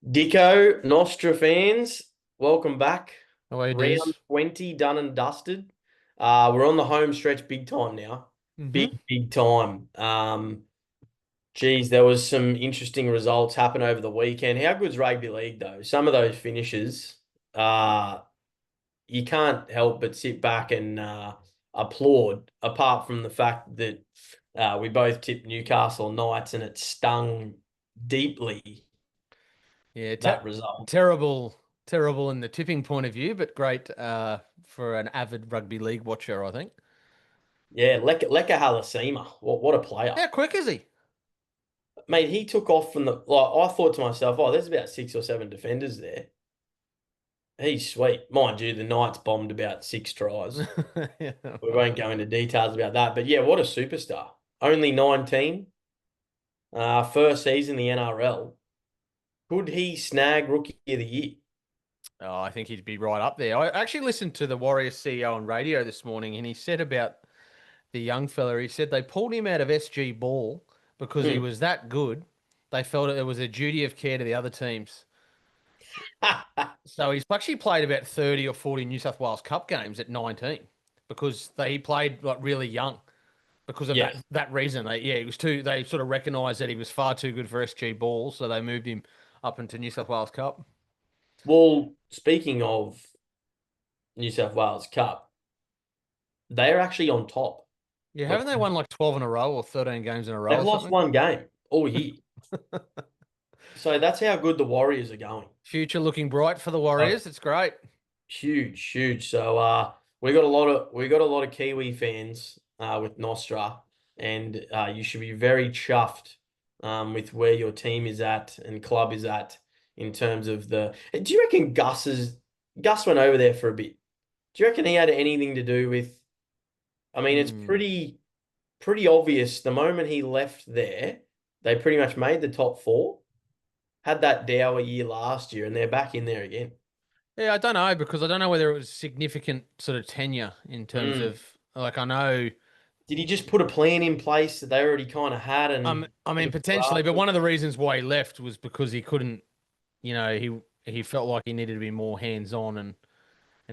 Dicko, Nostra fans, welcome back. Away Round Diz. 20 done and dusted. We're on the home stretch big time now. Mm-hmm. Big time. Geez, there was some interesting results happen over the weekend. How good's Rugby League though? Some of those finishes, uh, you can't help but sit back and applaud, apart from the fact that we both tipped Newcastle Knights and it stung deeply, Yeah, that result. terrible, terrible in the tipping point of view, but great for an avid rugby league watcher, I think. Yeah, Leka Halasima. What a player. How quick is he? Mate, he took off from the like I thought to myself, oh, there's about six or seven defenders there. He's sweet. Mind you, the Knights bombed about six tries. Yeah, We well, won't go into details about that. But yeah, what a superstar. Only 19. First season in the NRL. Could he snag Rookie of the Year? oh, I think he'd be right up there. I actually listened to the Warriors CEO on radio this morning, and he said about the young fella, he said they pulled him out of SG Ball because he Hmm. was that good. They felt it was a duty of care to the other teams. So he's actually played about 30 or 40 New South Wales Cup games at 19 because he played like really young because of Yeah. that reason. Yeah, he was too. They sort of recognised that he was far too good for SG Ball, so they moved him up into New South Wales Cup. Well, speaking of New South Wales Cup, they're actually on top. Yeah, Of, haven't they won like 12 in a row or 13 games in a row they've or lost something? one game all year. So that's how good the Warriors are going. Future looking bright for the Uh, Warriors. It's great. huge. So we got a lot of Kiwi fans with Nostra, and you should be very chuffed with where your team is at and club is at in terms of the. Do you reckon Gus went over there for a bit? Do you reckon he had anything to do with? I mean, it's Hmm. pretty obvious the moment he left there, they pretty much made the top four, had that dour year last year, and they're back in there again. Yeah, I don't know because I don't know whether it was significant sort of tenure in terms Mm. of like I know. Did he just put a plan in place that they already kind of had and I it mean, was potentially, but drafted? one of the reasons why he left was because he couldn't, he felt like he needed to be more hands-on and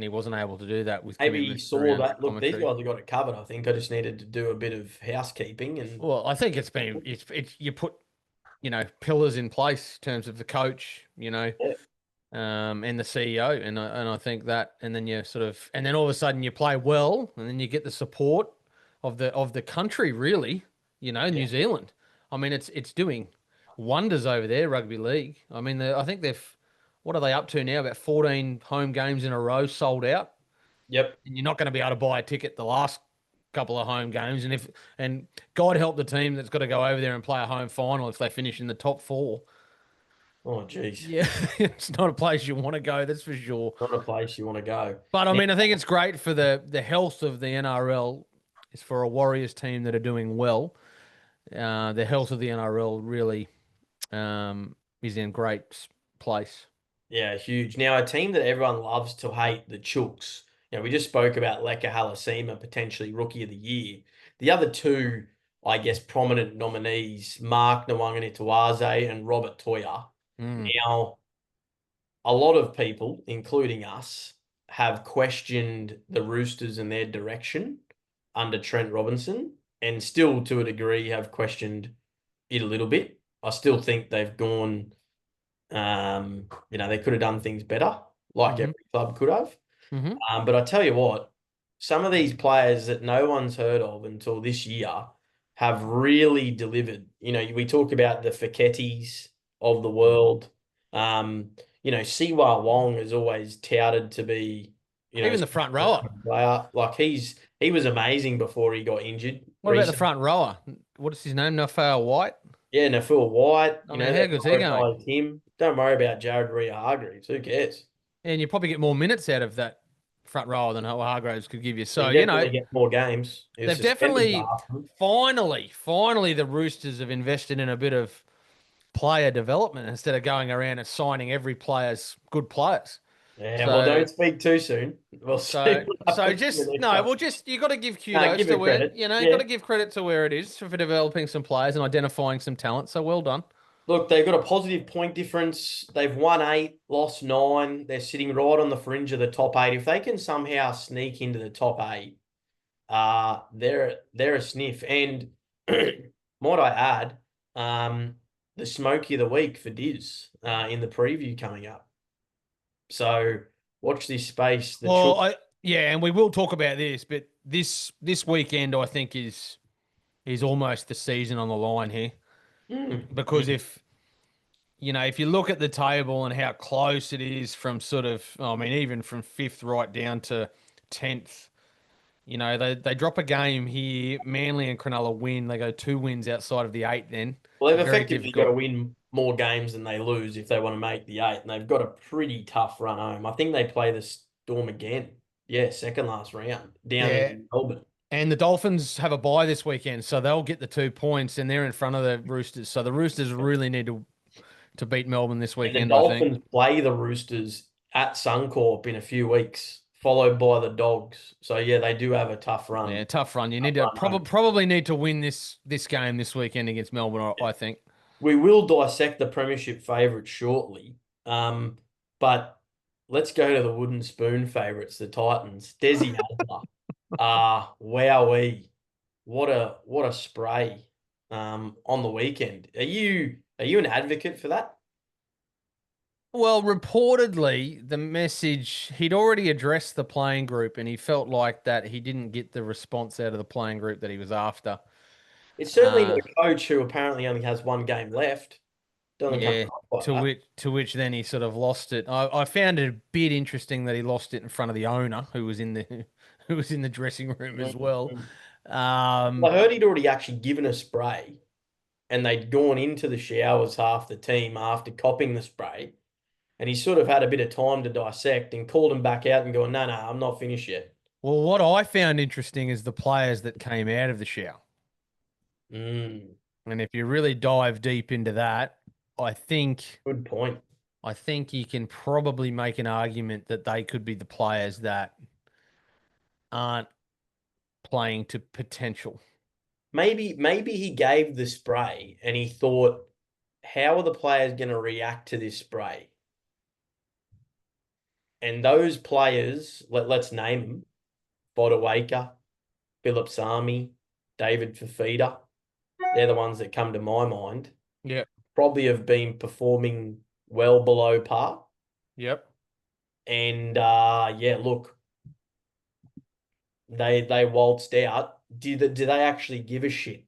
he wasn't able to do that with Maybe he commitments saw around that. Look, these commentary. guys have got it covered. I think I just needed to do a bit of housekeeping and Well, I think it's you put, pillars in place in terms of the coach, yeah, and the CEO, and I think that, and then you sort of, and then all of a sudden you play well, and then you get the support of the country, really, yeah. New Zealand. I mean, it's doing wonders over there, rugby league. I mean, I think what are they up to now? About 14 home games in a row sold out, Yep. and you're not going to be able to buy a ticket the last couple of home games, and God help the team that's got to go over there and play a home final if they finish in the top four. Oh, geez. Yeah, it's not a place you want to go, that's for sure. Not a place you want to go. But I Now, mean, I think it's great for the health of the NRL. Is for a Warriors team that are doing well. The health of the NRL really is in great place. yeah, huge. Now, a team that everyone loves to hate, the Chooks. We just spoke about Leka Halasima, potentially Rookie of the Year. The other two, I guess, prominent nominees, Mark Nwanganituwaze and Robert Toya. Mm. Now, a lot of people, including us, have questioned the Roosters and their direction under Trent Robinson, and still to a degree have questioned it a little bit. I still think they've gone, they could have done things better, like Hmm. every club could have. Hmm. But I tell you what, some of these players that no one's heard of until this year have really delivered. We talk about the Fekettis of the world. Um, Siwa Wong is always touted to be, Even the front rower. player. Like he was amazing before he got injured What about the recently. front rower? What is his name? Nafal White. Yeah, Nafua White, I mean, they how good's he going? prioritised him. Don't worry about Jared Hargreaves. Who cares? And you probably get more minutes out of that front rower than Hargraves could give you. He So, definitely gets more games. He was they've suspended definitely last month. finally, the Roosters have invested in a bit of player development instead of going around and signing every player's good players. Yeah, well, So, don't speak too soon. We'll see so, what so happens in the just next no. couple. Well, just you got to give Nah, kudos give to it where credit. got Yeah. to give credit to where it is for developing some players and identifying some talent. So well done. Look, they've got a positive point difference. They've won 8, lost 9. They're sitting right on the fringe of the top 8. If they can somehow sneak into the top 8, they're a sniff. And might I add, the smoky of the week for Diz in the preview coming up. So watch this space. The Well, chalk. yeah, and we will talk about this, but this weekend I think is almost the season on the line here because Mm. if you look at the table and how close it is from sort of, I mean, even from fifth right down to 10th, they drop a game here. Manly and Cronulla win. They go 2 wins outside of the 8 then. Well, they've Very effectively got to difficult. win more games than they lose if they want to make the 8, and they've got a pretty tough run home. I think they play the Storm again. Yeah, second last round down Yeah. in Melbourne. And the Dolphins have a bye this weekend, so they'll get the 2 points and they're in front of the Roosters. So the Roosters really need to beat Melbourne this And the weekend, I think. Dolphins play the Roosters at Suncorp in a few weeks, followed by the Dogs. So yeah, they do have a Yeah, tough tough run. You need to run home. probably need to win this game this weekend against Melbourne, I think. We will dissect the premiership favourites shortly. But let's go to the wooden spoon favourites, the Titans. Desi Hasler. Wowee. What a spray on the weekend. Are you an advocate for that? Well, reportedly, the message he'd already addressed the playing group, and he felt like that he didn't get the response out of the playing group that he was after. It's certainly not Uh, a coach who apparently only has one game left. Doesn't come yeah, across like to that. which then he sort of lost it. I found it a bit interesting that he lost it in front of the owner, who was in the who was in the dressing room as well. Mhm. Um, Well, I heard he'd already actually given a spray and they'd gone into the showers, half the team, after copping the spray. And he sort of had a bit of time to dissect and called him back out and going, no, no, I'm not finished yet. well, what I found interesting is the players that came out of the shower. Mm, And if you really dive deep into that, I think good point. I think you can probably make an argument that they could be the players that aren't playing to potential. Maybe he gave the spray and he thought, how are the players going to react to this spray? And those players, let's name them, Bodawaker, Phillips Army, David Fafita, they're the ones that come to my mind. Yep. Probably have been performing well below par. Yep. And yeah, look, they waltzed out. Do they actually give a shit?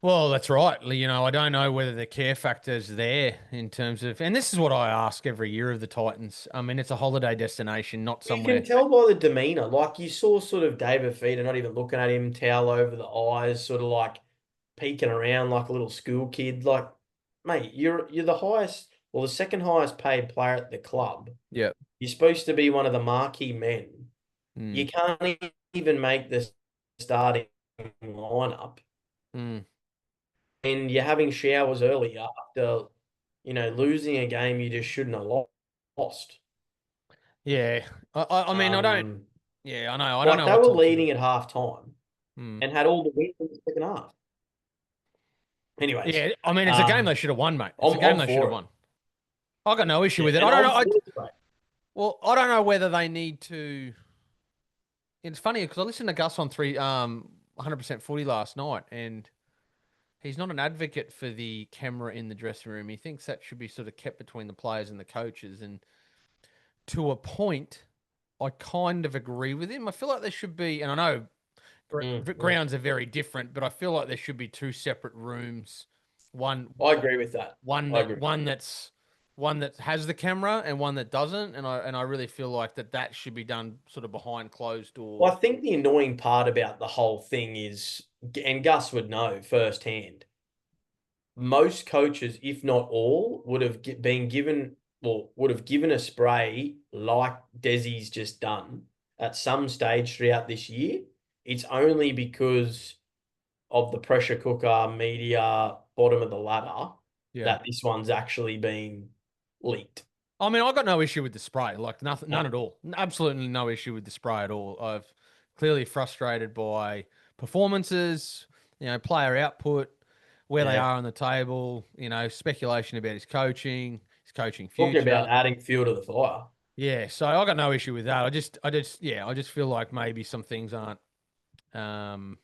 Well, that's right. I don't know whether the care factor's there in terms of, and this is what I ask every year of the Titans. I mean, it's a holiday destination, not You can somewhere. tell by the demeanor. Like you saw sort of David Feeder not even looking at him, towel over the eyes, sort of like peeking around like a little school kid. Like, mate, you're the highest or the second highest paid player at the club. Yep. You're supposed to be one of the marquee men. Mm. You can't even make the starting lineup, Mm. and you're having showers early after, losing a game you just shouldn't have lost. Yeah. I mean, I don't. Um, Yeah, I know. I don't like know they what were to. leading at half time Mm. and had all the wins in the second half. Anyways, Yeah, I mean, it's a game um, they should have won, mate. It's a I'm game I'm they should have for it. won. I got no issue Yeah, with it. and I don't I'm know. for it, mate. Well, I don't know whether they need to. It's funny because I listened to Gus on 100% footy last night, and he's not an advocate for the camera in the dressing room. He thinks that should be sort of kept between the players and the coaches. And to a point, I kind of agree with him. I feel like there should be, and I know Mm. grounds are very different, but I feel like there should be two separate rooms. One, I agree with that. one I that agree. one that has the camera and one that doesn't. And I really feel like that should be done sort of behind closed Well, I doors. think the annoying part about the whole thing is, and Gus would know firsthand, most coaches, if not all, would have been given, well, would have given a spray like Desi's just done at some stage throughout this year. It's only because of the pressure cooker media bottom of the ladder Yeah. that this one's actually been leaked. I mean, I got no issue with the spray, like nothing, none No. at all. Absolutely no issue with the spray at all. I've clearly frustrated by performances, player output. where they Yeah. are on the table, speculation about his coaching Talking about future. adding fuel to the fire. Yeah, so I got no issue with that. I just feel like maybe some things aren't, um,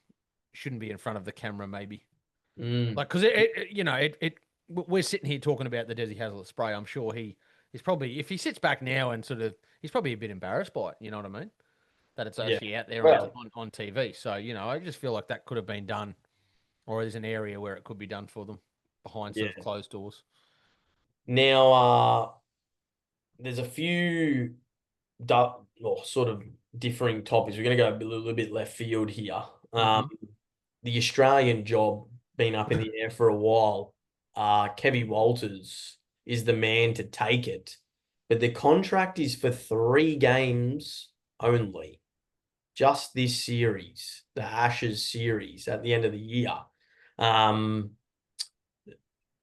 shouldn't be in front of the camera, maybe. Mm. Like, because we're sitting here talking about the Desi Hazlitt spray. I'm sure he's probably, if he sits back now and sort of, he's probably a bit embarrassed by it. You know what I mean? That it's Yeah. actually out there on, Well, on, on TV. So, I just feel like that could have been done, or there's an area where it could be done for them behind sort of yeah. closed doors. Now, there's a few or sort of differing topics. We're going to go a little bit left field here. Hmm. The Australian job been up in the air for a while. Kevy Walters is the man to take it, but the contract is for 3 games only. Just this series, the Ashes series at the end of the year. Um,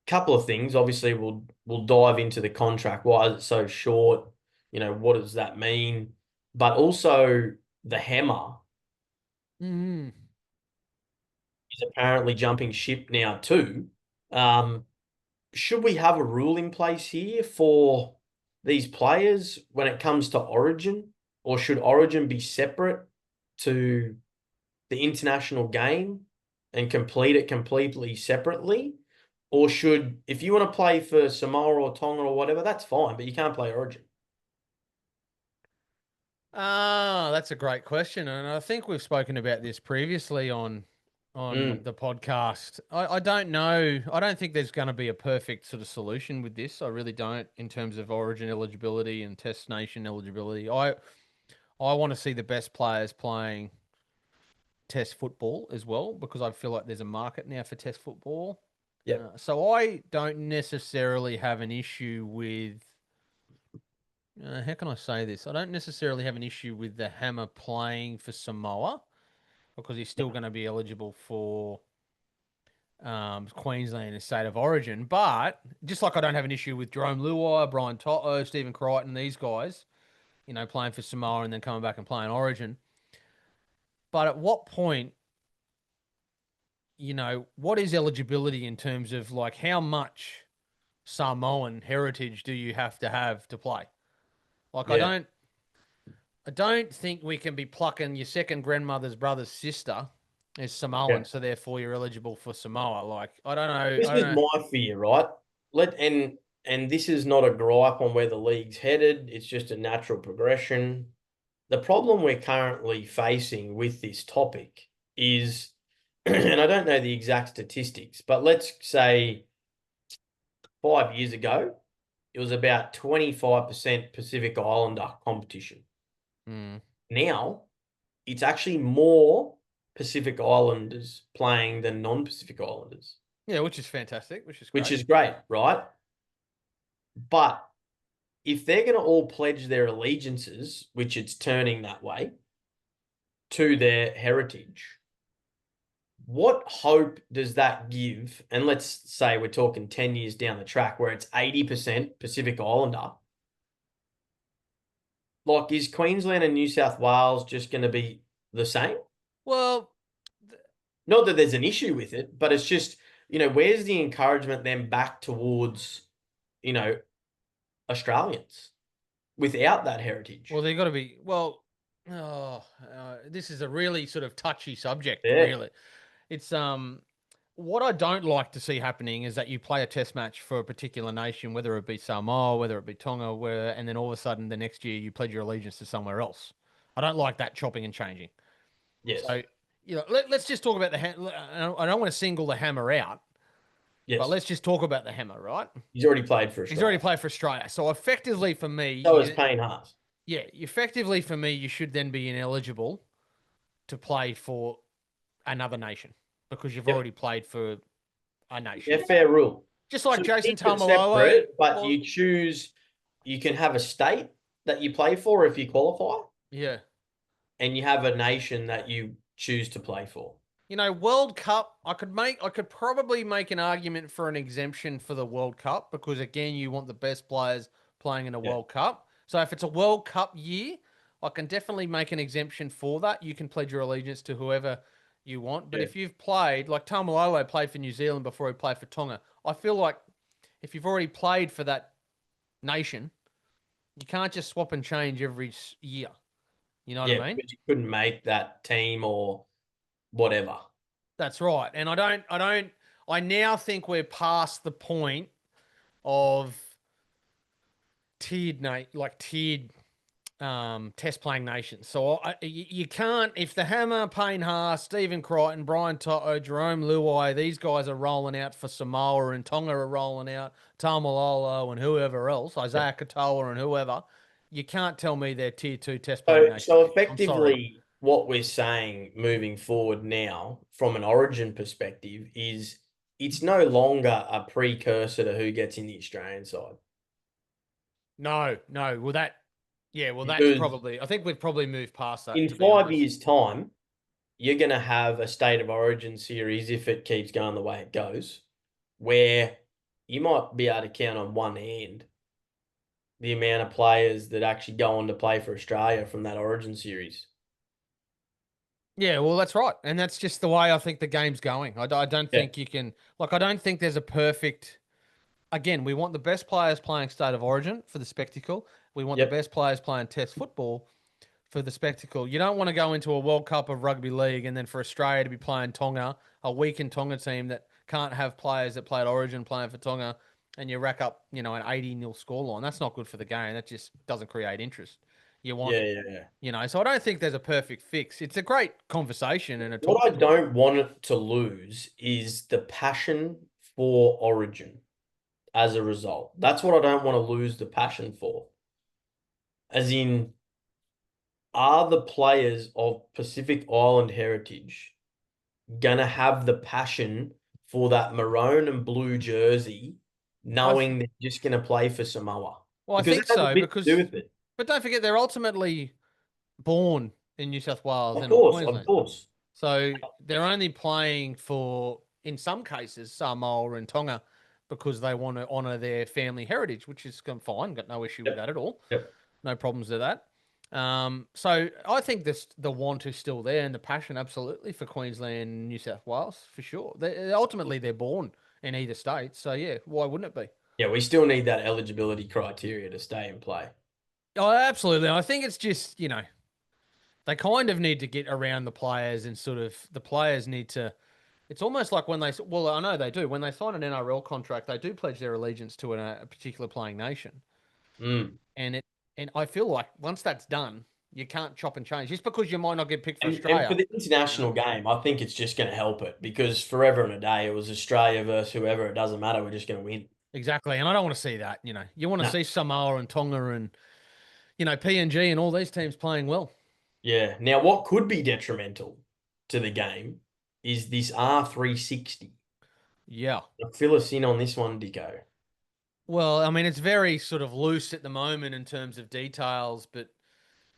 Couple of things. Obviously, we'll dive into the contract. Why is it so short? What does that mean? But also the hammer Mm. is apparently jumping ship now too. Um, should we have a rule in place here for these players when it comes to Origin, or should Origin be separate to the international game and complete it completely separately? Or should, if you want to play for Samoa or Tonga or whatever, that's fine, but you can't play Origin. Ah, that's a great question, and I think we've spoken about this previously on Mm, the podcast. I don't know. I don't think there's going to be a perfect sort of solution with this. I really don't, in terms of Origin eligibility and Test Nation eligibility. I want to see the best players playing Test football as well, because I feel like there's a market now for Test football. yep. So I don't necessarily have an issue with. How can I say this? I don't necessarily have an issue with the Hammer playing for Samoa, because he's still going to be eligible for Queensland and State of Origin. But just like I don't have an issue with Jerome Luai, Brian Toto, Stephen Crichton, these guys, playing for Samoa and then coming back and playing Origin. But at what point, what is eligibility in terms of like how much Samoan heritage do you have to play? Like Yeah. I don't think we can be plucking your second grandmother's brother's sister as Yeah. Samoan, so therefore you're eligible for Samoa. Like I don't know. This I don't is know. my fear, right? Let and this is not a gripe on where the league's headed. It's just a natural progression. The problem we're currently facing with this topic is, and I don't know the exact statistics, but let's say 5 years ago, it was about 25% Pacific Islander competition. Mm. Now, it's actually more Pacific Islanders playing than non-Pacific Islanders, Yeah, which is fantastic, which is which great. is great, right? But if they're going to all pledge their allegiances, which it's turning that way, to their heritage, what hope does that give? And let's say we're talking 10 years down the track where it's 80% Pacific Islander. Like, is Queensland and New South Wales just going to be the same? Well, Not that there's an issue with it, but it's just, where's the encouragement then back towards, you know, Australians without that well, heritage? they got to be. Well, this is a really sort of touchy subject. Yeah. Really, it's what I don't like to see happening is that you play a test match for a particular nation, whether it be Samoa, whether it be Tonga, and then all of a sudden the next year you pledge your allegiance to somewhere else. I don't like that chopping and changing. Yes. So, let's just talk about I don't want to single the Hammer out, but Yes. let's just talk about the Hammer, right? He's already played for He's already Australia. played for Australia. So effectively for me, So is Payne Haas. yeah, effectively for me, you should then be ineligible to play for another nation because you've Yep. already played for a Yeah, nation. fair rule. Just So like Jason keep it Taumalolo. separate, but Well, you choose, you can have a state that you play for if you qualify, yeah. and you have a nation that you choose to play for. World Cup, I could probably make an argument for an exemption for the World Cup because again, you want the best players playing in a Yeah. World Cup. So if it's a World Cup year, I can definitely make an exemption for that. You can pledge your allegiance to whoever you want. But Yeah. if you've played, like Tamalolo played for New Zealand before he played for Tonga, I feel like if you've already played for that nation, you can't just swap and change every year. You know what Yeah, I mean? because you couldn't make that team or whatever. That's right. And I now think we're past the point of tiered test playing nations. So you can't, if the Hammer, Payne Haas, Stephen Crichton, Brian Toto, Jerome Luai, these guys are rolling out for Samoa and Tonga are rolling out, Tamalolo and whoever else, Yeah. Isaiah Katoa and whoever, you can't tell me they're tier two test playing So nations. I'm sorry. effectively, what we're saying moving forward now, from an origin perspective, is it's no longer a precursor to who gets in the Australian side. No, no. That's Because probably, I think we've probably moved past that, in to be 5 honest. years' time, you're going to have a state of origin series if it keeps going the way it goes, where you might be able to count on one hand the amount of players that actually go on to play for Australia from that origin series. Yeah, well, that's right. And that's just the way I think the game's going. I don't Yeah. think you can, like, I don't think there's a perfect. Again, we want the best players playing state of origin for the spectacle. We want the Yep. best players playing test football for the spectacle. You don't want to go into a World Cup of rugby league and then for Australia to be playing Tonga, a weakened Tonga team that can't have players that played origin playing for Tonga, and you rack up, an 80-0 scoreline. That's not good for the game. That just doesn't create interest. You want, Yeah, yeah, yeah. so I don't think there's a perfect fix. It's a great conversation and a What talk I point. don't want it to lose is the passion for Origin as a result. That's what I don't want to lose the passion for. As in, are the players of Pacific Island heritage gonna have the passion for that maroon and blue jersey, I th- knowing they're just gonna play for Samoa? well, I Because that think has a so bit to do because, with it. but don't forget they're ultimately born in New South Wales Of and or course, of Queensland. course. So they're only playing for, in some cases, Samoa and Tonga because they want to honour their family heritage, which is fine. Got no issue with Yep, that at all. yep. No problems with that. So I think this the want is still there and the passion absolutely for Queensland and New South Wales for sure. Ultimately they're born in either state, so yeah, why wouldn't it be? Yeah, we still need that eligibility criteria to stay in play. Oh, absolutely. I think it's just they kind of need to get around the players and sort of the players need to. It's almost like when well, I know they do. When they sign an NRL contract, they do pledge their allegiance to a particular playing nation. Mm. And I feel like once that's done, you can't chop and change. Just because you might not get picked for And for Australia, the you know? international game, I think it's just going to help it because forever and a day it was Australia versus whoever. It doesn't matter. We're just going to win. Exactly. And I don't want to see that. You want to No. see Samoa and Tonga and PNG and all these teams playing well. Yeah. Now, what could be detrimental to the game is this R360. Yeah. Now, fill us in on this one, Dicko. Well, I mean, it's very sort of loose at the moment in terms of details, but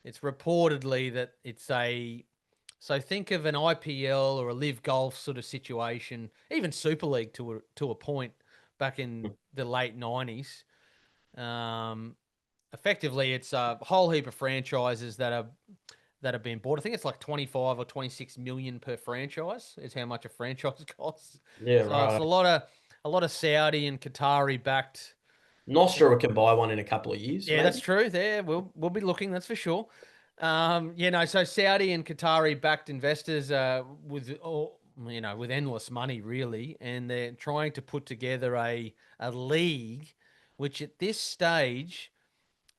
it's reportedly that it's a. So think of an IPL or a Live Golf sort of situation, even Super League to a point back in the late 90s. Um, Effectively, it's a whole heap of franchises that have been bought. I think it's like 25 or 26 million per franchise is how much a franchise costs. Yeah, So it's right. a lot of Saudi and Qatari backed. Nostra can buy one in a couple of years, Yeah, that's maybe. true. There, we'll be looking. That's for sure. So Saudi and Qatari backed investors, with endless money, really, and they're trying to put together a league, which at this stage,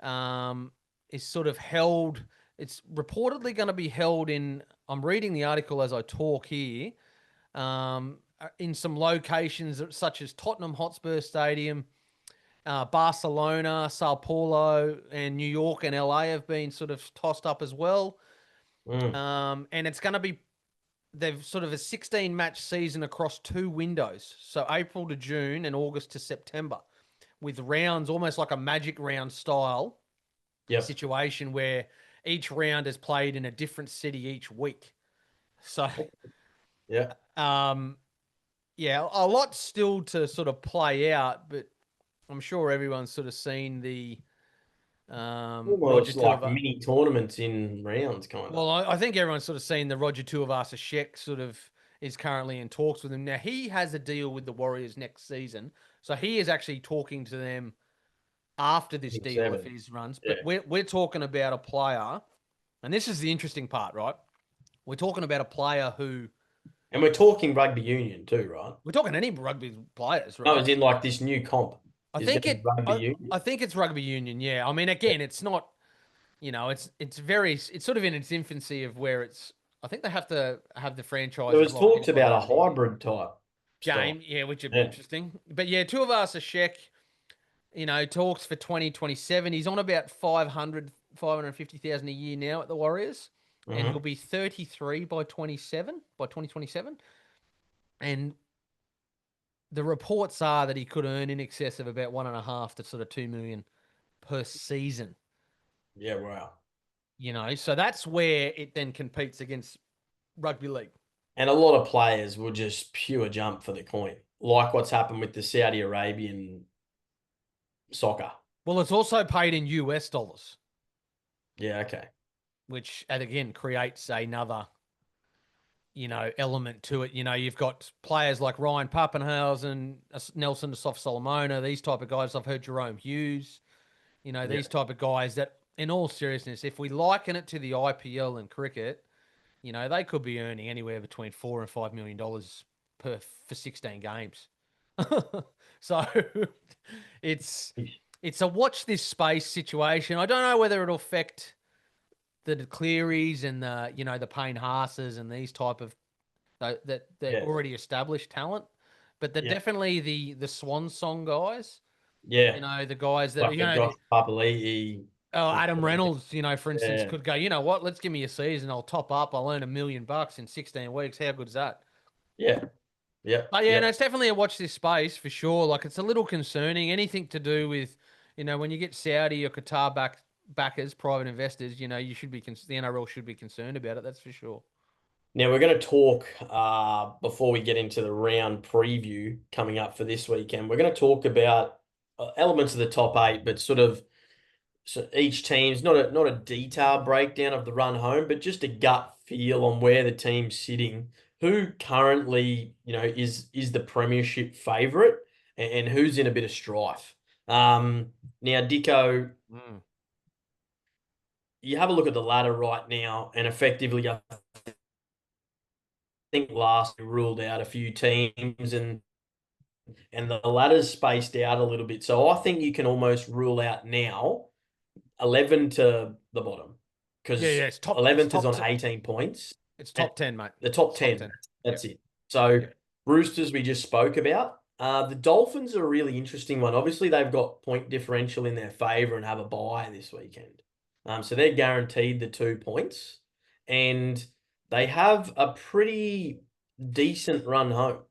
um, is sort of held. It's reportedly going to be held in. I'm reading the article as I talk here. In some locations such as Tottenham Hotspur Stadium, Barcelona, Sao Paulo, and New York and LA have been sort of tossed up as well. Mm. And it's going to be they've sort of a 16 match season across two windows, so April to June and August to September, with rounds almost like a magic round style Yep. situation where each round is played in a different city each week. So, Yeah. um, yeah, a lot still to sort of play out, but I'm sure everyone's sort of seen Roger Almost like Tuivasa. mini tournaments in rounds, kind of. Well, I think everyone's sort of seen the Roger Tuivasa Sheck sort of is currently in talks with him. Now, he has a deal with the Warriors next season. So he is actually talking to them after I this think deal if 7. his runs. Yeah. But we're talking about a player, and this is the interesting part, right? We're talking about a player who And we're talking rugby union too, right? we're talking any rugby players, No, right? as in like this new comp I is going think to be it. rugby union. I think it's rugby union. Yeah. I mean, again, it's not. It's sort of in its infancy of where it's. I think they have to have the There franchises was locked in talks by the about a end of the year. hybrid type style. Game, yeah, which would be Yeah. interesting. But yeah, two of us are Sheck, talks for 2027. He's on about 550,000 a year now at the Warriors, and he'll Hmm. be 33 by 2027. And the reports are that he could earn in excess of about 1.5 to sort of 2 million per season. Yeah, wow. So that's where it then competes against rugby league. And a lot of players will just pure jump for the coin, like what's happened with the Saudi Arabian soccer. Well, it's also paid in US dollars, Yeah, okay. which and again creates another element to it. You've got players like Ryan Pappenhausen, Nelson the Soft Solomona, these type of guys. I've heard Jerome Hughes, Yeah, these type of guys that, in all seriousness, if we liken it to the IPL and cricket, they could be earning anywhere between $4 and $5 million for 16 games. So it's it's a watch this space situation. I don't know whether it'll affect the Clearys and the Payne Haas's and these type of that they're yeah, already established talent, but they're yeah, definitely the swan song guys. yeah. The guys that Like a Josh Papali'i. Adam Reynolds, for instance, Yeah, could go. You know what? Let's give me a season. I'll top up. I'll earn $1 million in 16 weeks. How good's that? yeah, yeah, But yeah, yeah. no, it's definitely a watch this space for sure. Like it's a little concerning. Anything to do with, when you get Saudi or Qatar backers, private investors, you should be the NRL should be concerned about it. That's for sure. Now we're going to talk before we get into the round preview coming up for this weekend. We're going to talk about elements of the top 8, but sort of so each team's not a detailed breakdown of the run home, but just a gut feel on where the team's sitting, who currently is the premiership favourite, and who's in a bit of strife. Now, Dicko, Mm. you have a look at the ladder right now, and effectively, I think last we ruled out a few teams, and the ladder's spaced out a little bit. So I think you can almost rule out now 11 to the bottom, Yeah, because yeah. It's top. It's 11th is top. on 18 points. It's And top 10, mate. the top It's top 10, 10. that's Yep. it. So Yep. Roosters, we just spoke about. The Dolphins are a really interesting one. Obviously, they've got point differential in their favour and have a bye this weekend. So they're guaranteed the 2 points. And they have a pretty decent run home.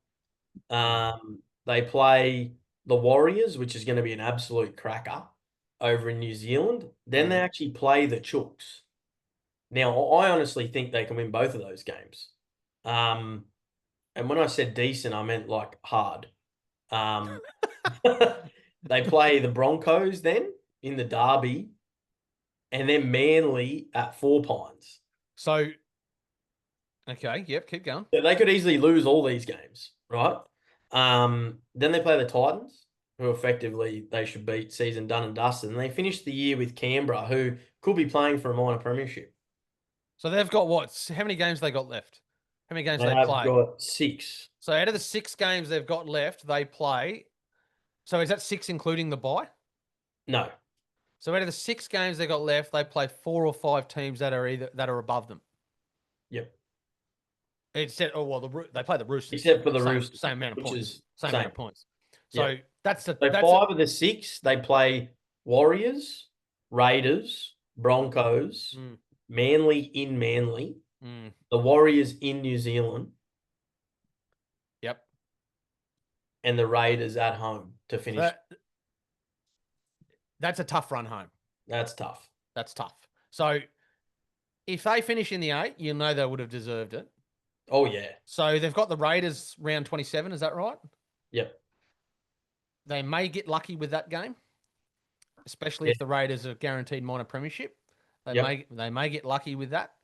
Mm. They play the Warriors, which is going to be an absolute cracker over in New Zealand. Then they Mm. actually play the Chooks. Now, I honestly think they can win both of those games. Um, and when I said decent, I meant like hard. Um, they play the Broncos then in the Derby, and then Manly at Four Pines. So, okay. Yep. Keep going. So they could easily lose all these games, right? Then they play the Titans, who effectively they should beat, season done and dusted. And they finish the year with Canberra, who could be playing for a minor premiership. So they've got what? How many games they got left? How many games They they have play? got 6. So out of the 6 games they've got left, they play. So is that 6 including the bye? No. So out of the 6 games they got left, they play 4 or 5 teams that are above them. Yep. Except, they play the Roosters. Except for the Same Roosters, same amount of which points. is Same amount same. of points. Yep. So that's So that's 5 of the 6, they play Warriors, Raiders, Broncos, mm, Manly in Manly, mm, the Warriors in New Zealand, yep. and the Raiders at home to So finish. that's a tough run home. That's tough. That's tough. So if they finish in the 8, you know they would have deserved it. Oh, yeah. So they've got the Raiders round 27. Is that right? Yep. They may get lucky with that game. especially Yeah. if the Raiders are guaranteed minor premiership. Yep. They may get lucky with that.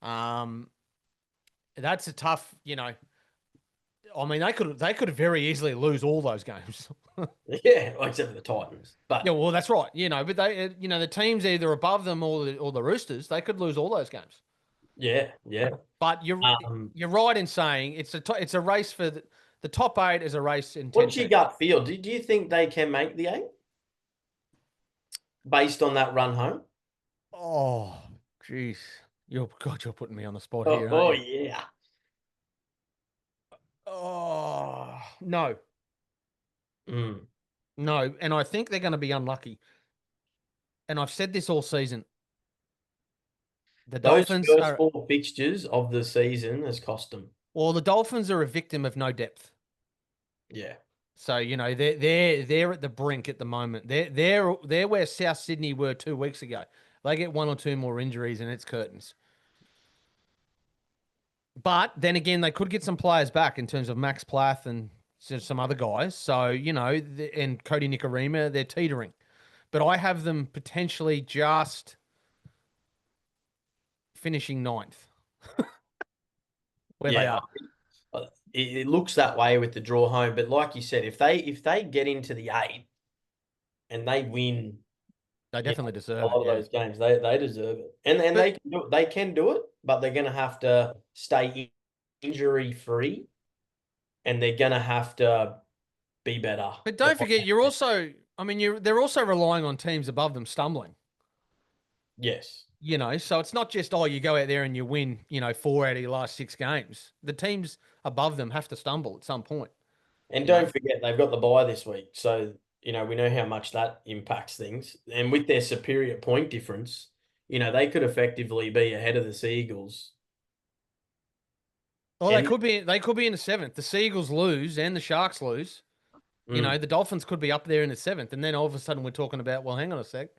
Um, that's a tough, I mean, they could very easily lose all those games. Yeah. Well, except for the Titans. Yeah, But well, that's right. But the teams either above them or the Roosters, they could lose all those games. yeah, yeah. But Um, you're right in saying it's a race for the top eight is a race in 10 what's your teams. gut feel? Do you think they can make the eight based on that run home? Oh, jeez. You're putting me on the spot Oh, here, aren't oh you? yeah. Oh, no. Mm. No, and I think they're going to be unlucky. And I've said this all season. The Those Dolphins first are four fixtures of the season has cost them. well, the Dolphins are a victim of no depth. Yeah. So, they're at the brink at the moment. They're where South Sydney were 2 weeks ago. They get one or two more injuries and it's curtains. But then again, they could get some players back in terms of Max Plath and some other guys. So, and Cody Nikorima, they're teetering. But I have them potentially just finishing ninth where they Yeah. are. It looks that way with the draw home, but like you said, if they get into the eight and they win, They you definitely know, a deserve it. lot of Yeah. those games, they deserve it. And But they can do it, but they're gonna have to stay injury free and they're gonna have to be better. but don't forget, I mean, they're also relying on teams above them stumbling. Yes. So it's not just, you go out there and you win, four out of your last six games. The teams above them have to stumble at some point, And you know. don't forget they've got the bye this week. So, we know how much that impacts things. And with their superior point difference, they could effectively be ahead of the Seagulls. Well, And they could be in the seventh. The Seagulls lose and the Sharks lose. mm, The Dolphins could be up there in the seventh, and then all of a sudden we're talking about, well, hang on a sec,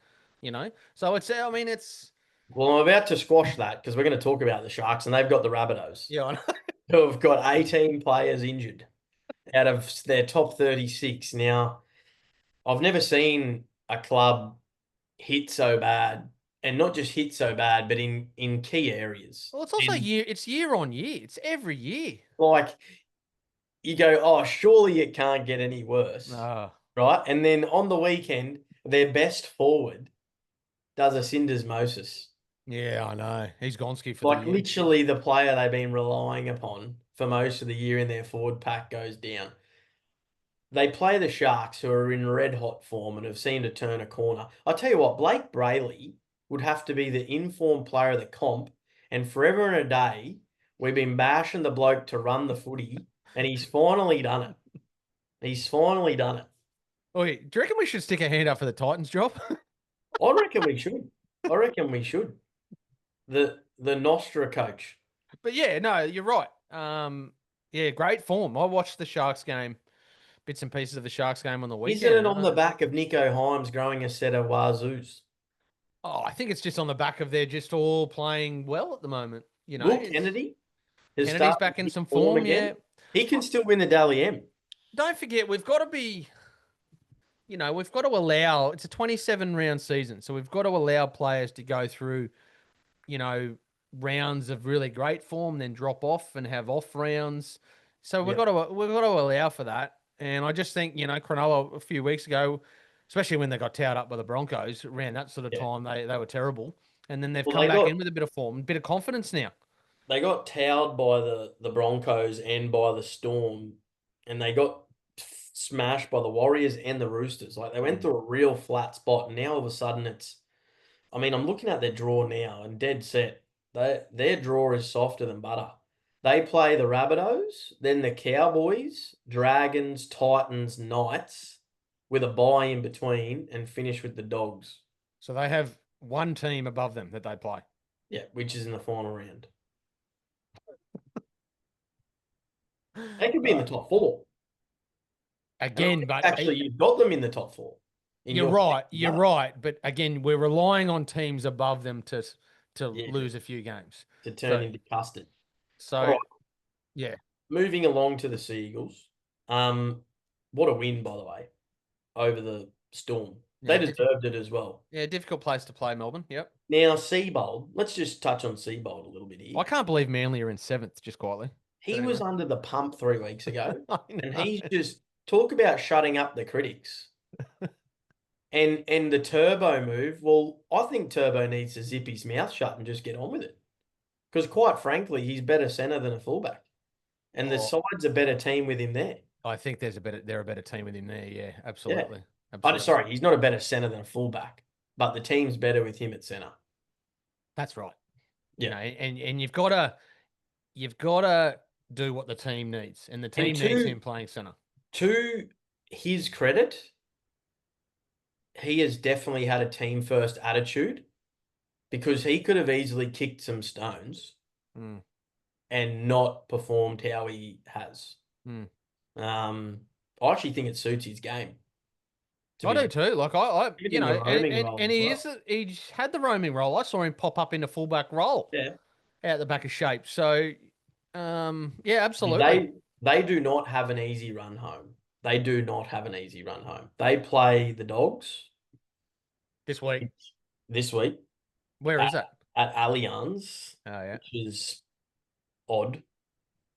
So I mean, it's well, I'm about to squash that because we're going to talk about the Sharks and they've got the Rabbitohs yeah, who have got 18 players injured out of their top 36. Now, I've never seen a club hit so bad and not just hit so bad, but in key areas. well, it's also And it's year on year. It's every year. like you go, oh, surely it can't get any worse, Ah, right? And then on the weekend, their best forward does a syndesmosis. yeah, I know. He's Gonski for the Like year. literally the player they've been relying upon for most of the year in their forward pack goes down. They play the Sharks, who are in red hot form and have seemed to turn a corner. I tell you what, Blake Brayley would have to be the informed player of the comp, and forever and a day, we've been bashing the bloke to run the footy, and he's finally done it. He's finally done it. Wait, do you reckon we should stick a hand up for the Titans job? I reckon we should. I reckon we should. The Nostra coach. But yeah, no, you're right. Yeah, great form. I watched the Sharks game, bits and pieces of the Sharks game on the Isn't weekend, it and on the back of Nico Himes growing a set of wazoos? I think it's just on the back of they're just all playing well at the moment. Will It's Kennedy has Kennedy's started back to in hit some form form. Yeah, again. He can still win the Dally M. don't forget we've got to be. We've got to allow. It's a 27 round season, so we've got to allow players to go through you know, rounds of really great form, then drop off and have off rounds. So Yep. we've got to allow for that. And I just think, Cronulla a few weeks ago, especially when they got towed up by the Broncos, around that sort of Yeah. time, they were terrible. And then they've Well, come back in with a bit of form, a bit of confidence now. they got towed by the Broncos and by the Storm, and they got smashed by the Warriors and the Roosters. Like they went Mm. through a real flat spot, and now all of a sudden it's. I mean, I'm looking at their draw now, and dead set, their draw is softer than butter. They play the Rabbitohs, then the Cowboys, Dragons, Titans, Knights, with a bye in between, and finish with the Dogs. So they have one team above them that they play. Yeah, which is in the final round. They could be in the Uh, top four. And I again, think but actually you've got them in the top four in you're your right. predictions You're up. right. But again, we're relying on teams above them to Yeah, lose a few games. to turn So into custard. All so right, yeah. moving along to the Seagulls. Um, what a win, by the way, over the Storm. They Yeah, deserved it as well. yeah, difficult place to play, Melbourne. Yep. Now, Seabold, let's just touch on Seabold a little bit I here. can't believe Manly are in seventh, just quietly. But He was anyway, under the pump 3 weeks ago, I and know. he's just talk about shutting up the critics. And the Turbo move, well, I think Turbo needs to zip his mouth shut and just get on with it. Because quite frankly, he's better centre than a fullback. And the Oh, side's a better team with him there. I think they're a better team with him there. Yeah, Yeah. absolutely, Oh, absolutely. sorry, he's not a better centre than a fullback, but the team's better with him at centre. That's right. You Yeah. know, and you've got to do what the team needs, and the And team needs him playing center. to his credit, he has definitely had a team first attitude because he could have easily kicked some stones Mm, and not performed how he has. mm. Um, I actually think it suits his game, to I be do honest. too. Like I Give you him know, the roaming role and as he well. is he's had the roaming role. I saw him pop up in the fullback role Yeah. out the back of shape. So, yeah, absolutely. They do not have an easy run home. They do not have an easy run home. They play the Dogs This week, this week where at, is that? at Allianz, Oh yeah, which is odd.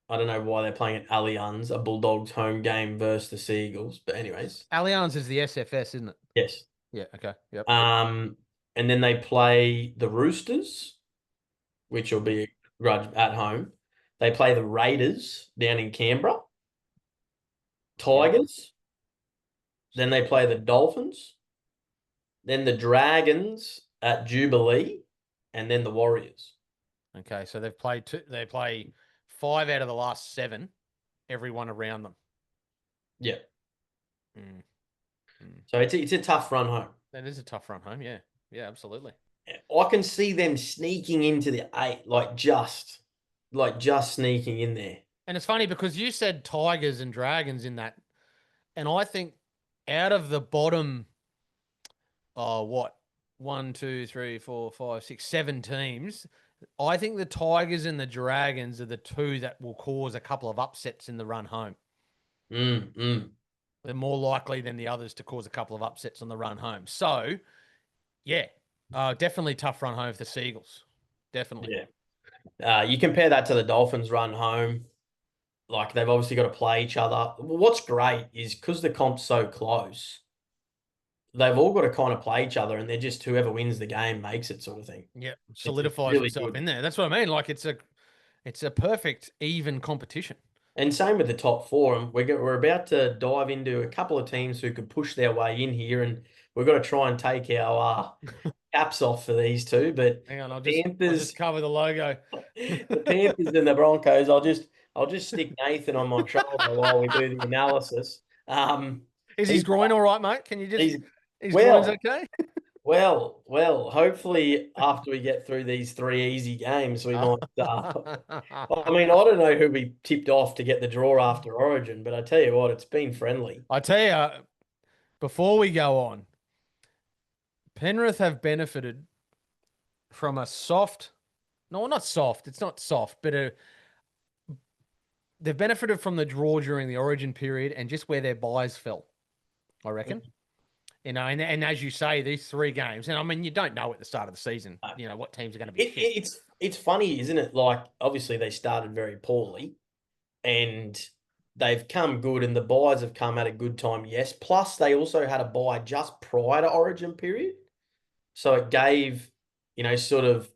I don't know why they're playing at Allianz, a Bulldogs home game versus the Seagulls. But anyways, Allianz is the SFS, isn't it? yes. Yeah. Okay. Yep. Um, and then they play the Roosters, which will be a grudge at home. They play the Raiders down in Canberra, Yep. Tigers. Then they play the Dolphins, then the Dragons at Jubilee, and then the Warriors. Okay. So they've played two. They play 5 out of the last 7. Everyone around them. Yeah. Mm, mm. So it's a tough run home. That is a tough run home. Yeah. Yeah. Absolutely. I can see them sneaking into the 8, like just sneaking in there. And it's funny because you said Tigers and Dragons in that, and I think out of the bottom, what, 1, 2, 3, 4, 5, 6, 7 teams, I think the Tigers and the Dragons are the two that will cause a couple of upsets in the run home. Mm, mm, They're more likely than the others to cause a couple of upsets on the run home. So, yeah, definitely tough run home for the Seagulls. Definitely. yeah. You compare that to the Dolphins run home. Like they've obviously got to play each other. What's great is because the comp's so close, they've all got to kind of play each other, and they're just whoever wins the game makes it, sort of thing. Yeah, It's solidifies really himself good. in there. That's what I mean. Like it's a perfect even competition. And same with the top four. And we're about to dive into a couple of teams who could push their way in here, and we've got to try and take our caps off for these two. But Hang on, I'll just Panthers, cover the logo. the Panthers and the Broncos. I'll just stick Nathan on my shoulder while we do the analysis. Is his He's groin all right, mate? Can you just he's his groin's well, okay? well. Hopefully, after we get through these 3 easy games, we might. I mean, I don't know who we tipped off to get the draw after Origin, but I tell you what, it's been friendly. I tell you, before we go on, Penrith have benefited from a soft, no, not soft. It's not soft, but they've benefited from the draw during the Origin period and just where their buys fell. I reckon. You know, and as you say, these 3 games, and I mean, you don't know at the start of the season, you know, what teams are going to be It, fit. it's funny, isn't it? Like obviously they started very poorly, and they've come good, and the buys have come at a good time. Yes, plus they also had a buy just prior to Origin period, so it gave sort of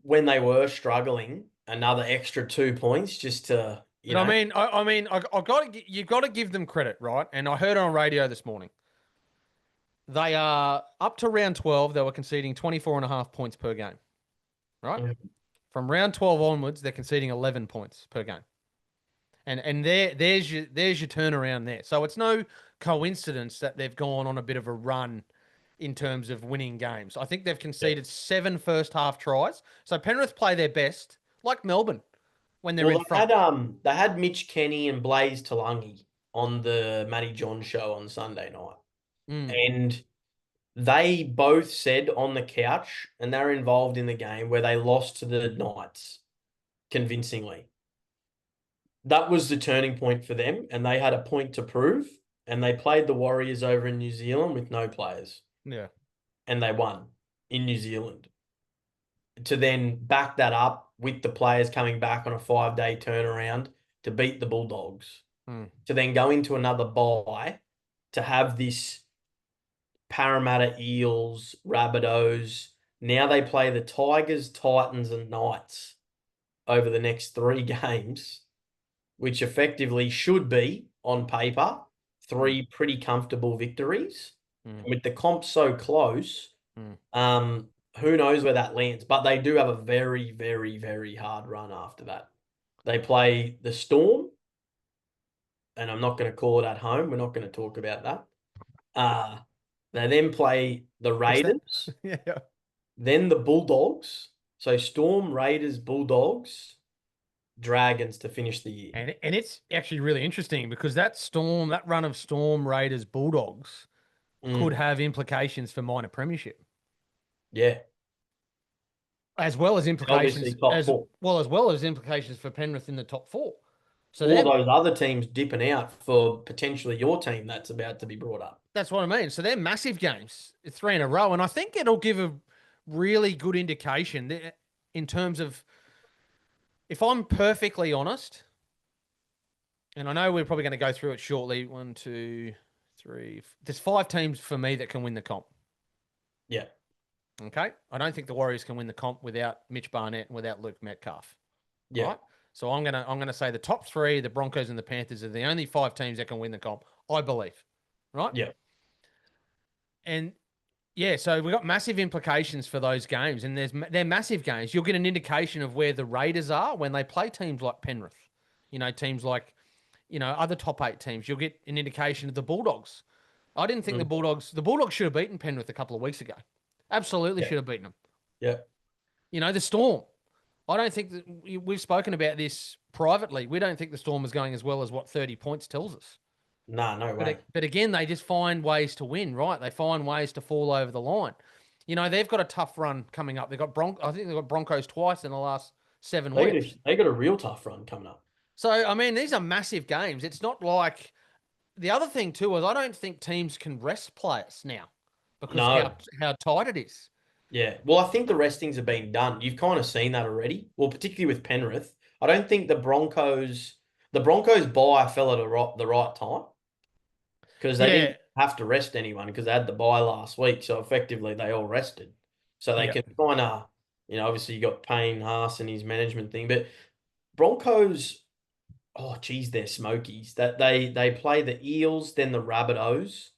when they were struggling another extra 2 points just to But I got to you got to give them credit, right? And I heard on radio this morning. They are up to round 12. They were conceding 24 and a half points per game, right? From round 12 onwards, they're conceding 11 points per game. And there's your turnaround there. So it's no coincidence that they've gone on a bit of a run in terms of winning games. I think they've Yeah. conceded 7 first half tries. So Penrith play their best, like Melbourne, when they're Well, in front. they had Mitch Kenny and Blaze Talangi on the Matty John show on Sunday night, Mm. and they both said on the couch, and they're involved in the game where they lost to the Knights convincingly. That was the turning point for them, and they had a point to prove. and they played the Warriors over in New Zealand with no players, Yeah. and they won in New Zealand. To then back that up with the players coming back on a 5-day turnaround to beat the Bulldogs, Mm. to then go into another bye, to have this Parramatta Eels, Rabbitohs. Now they play the Tigers, Titans, and Knights over the next 3 games, which effectively should be, on paper, Mm. 3 pretty comfortable victories. Mm. And with the comp so close, Mm. who knows where that lands? But they do have a very, very, very hard run after that. They play the Storm, and I'm not going to call it at home. We're not going to talk about that. Uh, they then play the What's that? Raiders, Yeah. then the Bulldogs. So Storm, Raiders, Bulldogs, Dragons to finish the year. And it's actually really interesting because that run of Storm, Raiders, Bulldogs could Mm, have implications for minor premiership, yeah. as well as Obviously, top four. as well as implications for Penrith in the top four. So All they're those other teams dipping out for potentially your team that's about to be brought up. That's what I mean. So they're massive games, 3 in a row, and I think it'll give a really good indication in terms of, if I'm perfectly honest, and I know we're probably going to go through it shortly. 1, 2, 3. There's 5 teams for me that can win the comp. Yeah. Okay, I don't think the Warriors can win the comp without Mitch Barnett and without Luke Metcalf. Yeah. Right. So I'm gonna say the top 3, the Broncos and the Panthers, are the only 5 teams that can win the comp, I believe. Right. Yeah. And yeah, so we've got massive implications for those games, and they're massive games. You'll get an indication of where the Raiders are when they play teams like Penrith, teams like, other top 8 teams. You'll get an indication of the Bulldogs. I didn't think Mm, the Bulldogs should have beaten Penrith a couple of weeks ago. Absolutely yeah. should have beaten them. Yeah. The Storm. I don't think that we've spoken about this privately. We don't think the Storm is going as well as what 30 points tells us. Nah, no way. But again, they just find ways to win, right? They find ways to fall over the line. They've got a tough run coming up. I think they've got Broncos twice in the last 7 They got weeks. a, they got a real tough run coming up. So I mean, these are massive games. It's not like the other thing too is I don't think teams can rest players now because of No. how tight it is. Yeah. Well, I think the restings have been done. You've kind of seen that already. Well, particularly with Penrith. I don't think the Broncos bye fell at the right time because they Yeah, didn't have to rest anyone because they had the bye last week. So effectively, they all rested. So they yeah. can kind of, obviously you got Payne Haas and his management thing, but Broncos, oh geez, they're smokies. That they play the Eels, then the Rabbitohs.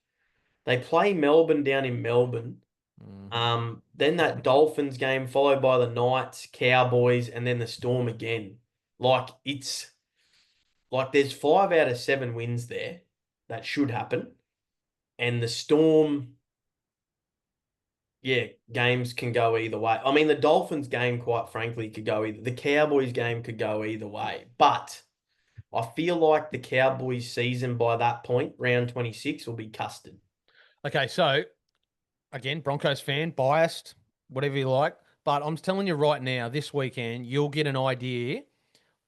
They play Melbourne down in Melbourne. Mhm. Then that Dolphins game followed by the Knights, Cowboys, and then the Storm again. It's like there's 5 out of 7 wins there that should happen, and the Storm, yeah, games can go either way. I mean, the Dolphins game, quite frankly, could go either. The Cowboys game could go either way, but I feel like the Cowboys season by that point, round 26, will be custard. Okay, so again, Broncos fan, biased, whatever you like. But I'm telling you right now, this weekend, you'll get an idea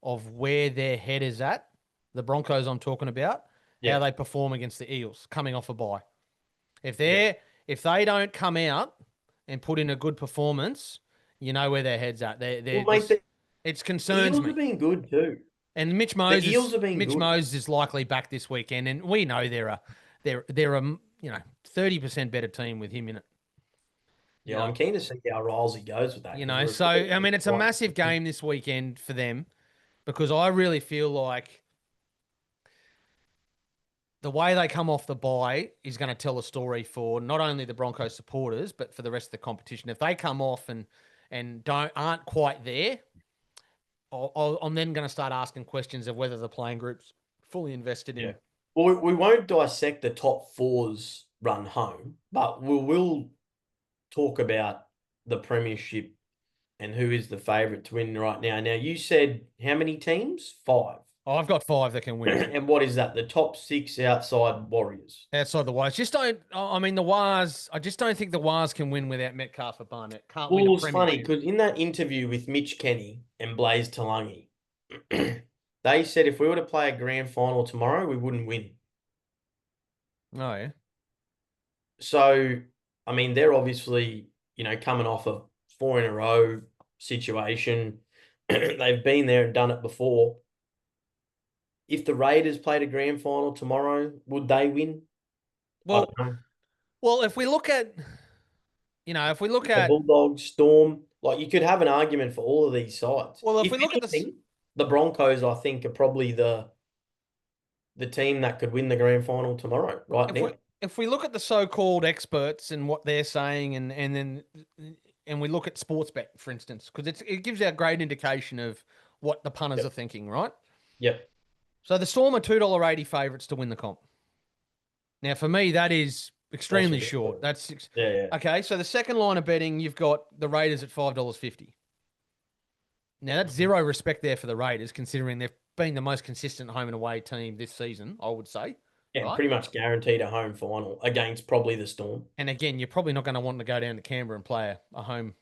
of where their head is at. The Broncos I'm talking about, how Yeah, they perform against the Eels coming off a bye. If yeah. if they don't come out and put in a good performance, you know where their head's at. Well, They're mate, this the it concerns Eels me. have been good too. And The Eels have been Mitch good. Moses is likely back this weekend, and we know they're a 30% better team with him in it. You Yeah, know, I'm keen to see how Rylesy goes with that because the So report I is mean, it's a quite massive game this weekend for them because I really feel like the way they come off the bye is going to tell a story for not only the Broncos supporters but for the rest of the competition. If they come off and aren't quite there, I'm then going to start asking questions of whether the playing group's fully invested yeah. in. Well, we won't dissect the top fours run home, but we will talk about the premiership and who is the favourite to win right now. Now, you said how many teams? 5. I've got 5 that can win it. And what is that? The top 6 outside Warriors. Outside the Wars. Just don't. I mean, the Wars. I just don't think the Wars can win without Metcalf or Barnett. Can't win Well, a it was funny premiership. because in that interview with Mitch Kenny and Blaze Talangi, they said if we were to play a grand final tomorrow, we wouldn't win. Oh yeah. So, I mean, they're obviously, coming off a four in a row situation. They've been there and done it before. If the Raiders played a grand final tomorrow, would they win? I Well, don't know. well, if we look at, if we look The at, Bulldogs, Storm, like you could have an argument for all of these sides. well, if If we look at this, anything, the Broncos, I think, are probably the team that could win the grand final tomorrow, right if we now. if we look at the so-called experts and what they're saying, and then and we look at Sportsbet, for instance, because it gives a great indication of what the punters are Yep. thinking, right? Yep. So the Storm are $2.80 favourites to win the comp. Now, for me, that is That's extremely short. ridiculous. That's six. Yeah, yeah. Okay. So the second line of betting, you've got the Raiders at $5.50. Now that's Mhm. zero respect there for the Raiders, considering they've been the most consistent home and away team this season, I would say, Yeah, right? pretty much guaranteed a home final against probably the Storm. And again, you're probably not going to want to go down to Canberra and play a home,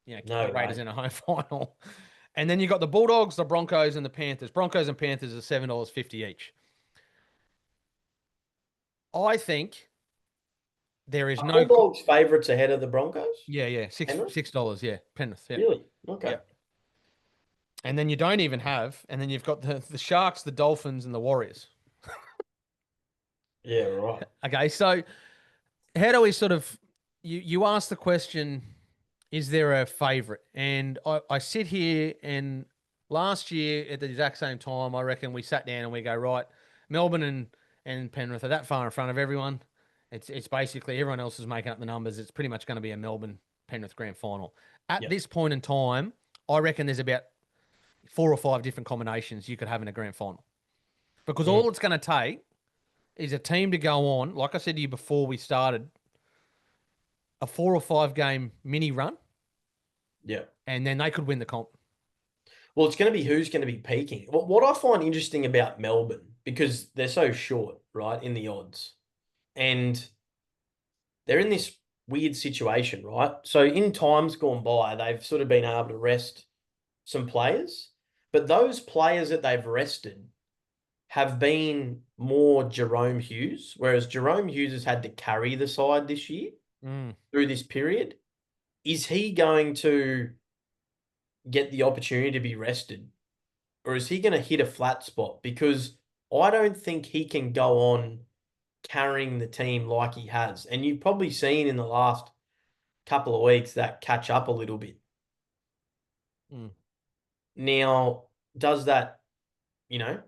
the No Raiders way. in a home final. And then you've got the Bulldogs, the Broncos, and the Panthers. Broncos and Panthers are $7.50 each. I think there is Are no. Bulldogs favourites ahead of the Broncos? Yeah, yeah, Penrith? $6. Yeah, Penrith. Yeah, Really? Okay. yeah. And then you don't even have, and then you've got the Sharks, the Dolphins, and the Warriors. Yeah, right. Okay, so how do we sort of you ask the question, is there a favorite? And I sit here, and last year at the exact same time, I reckon we sat down and we go, right, Melbourne and Penrith are that far in front of everyone. It's basically everyone else is making up the numbers. It's pretty much going to be a Melbourne Penrith grand final. At Yep. this point in time, I reckon there's about four or five different combinations you could have in a grand final. Because Mm, all it's going to take is a team to go on, like I said to you before we started, a 4 or 5 game mini run, yeah. and then they could win the comp. Well, it's going to be who's going to be peaking. What I find interesting about Melbourne, because they're so short, right, in the odds, and they're in this weird situation, right? So in times gone by, they've sort of been able to rest some players, but those players that they've rested have been more Jerome Hughes, whereas Jerome Hughes has had to carry the side this year Mm, through this period. Is he going to get the opportunity to be rested, or is he going to hit a flat spot? Because I don't think he can go on carrying the team like he has. And you've probably seen in the last couple of weeks that catch up a little bit. mm. Now, does that, you know,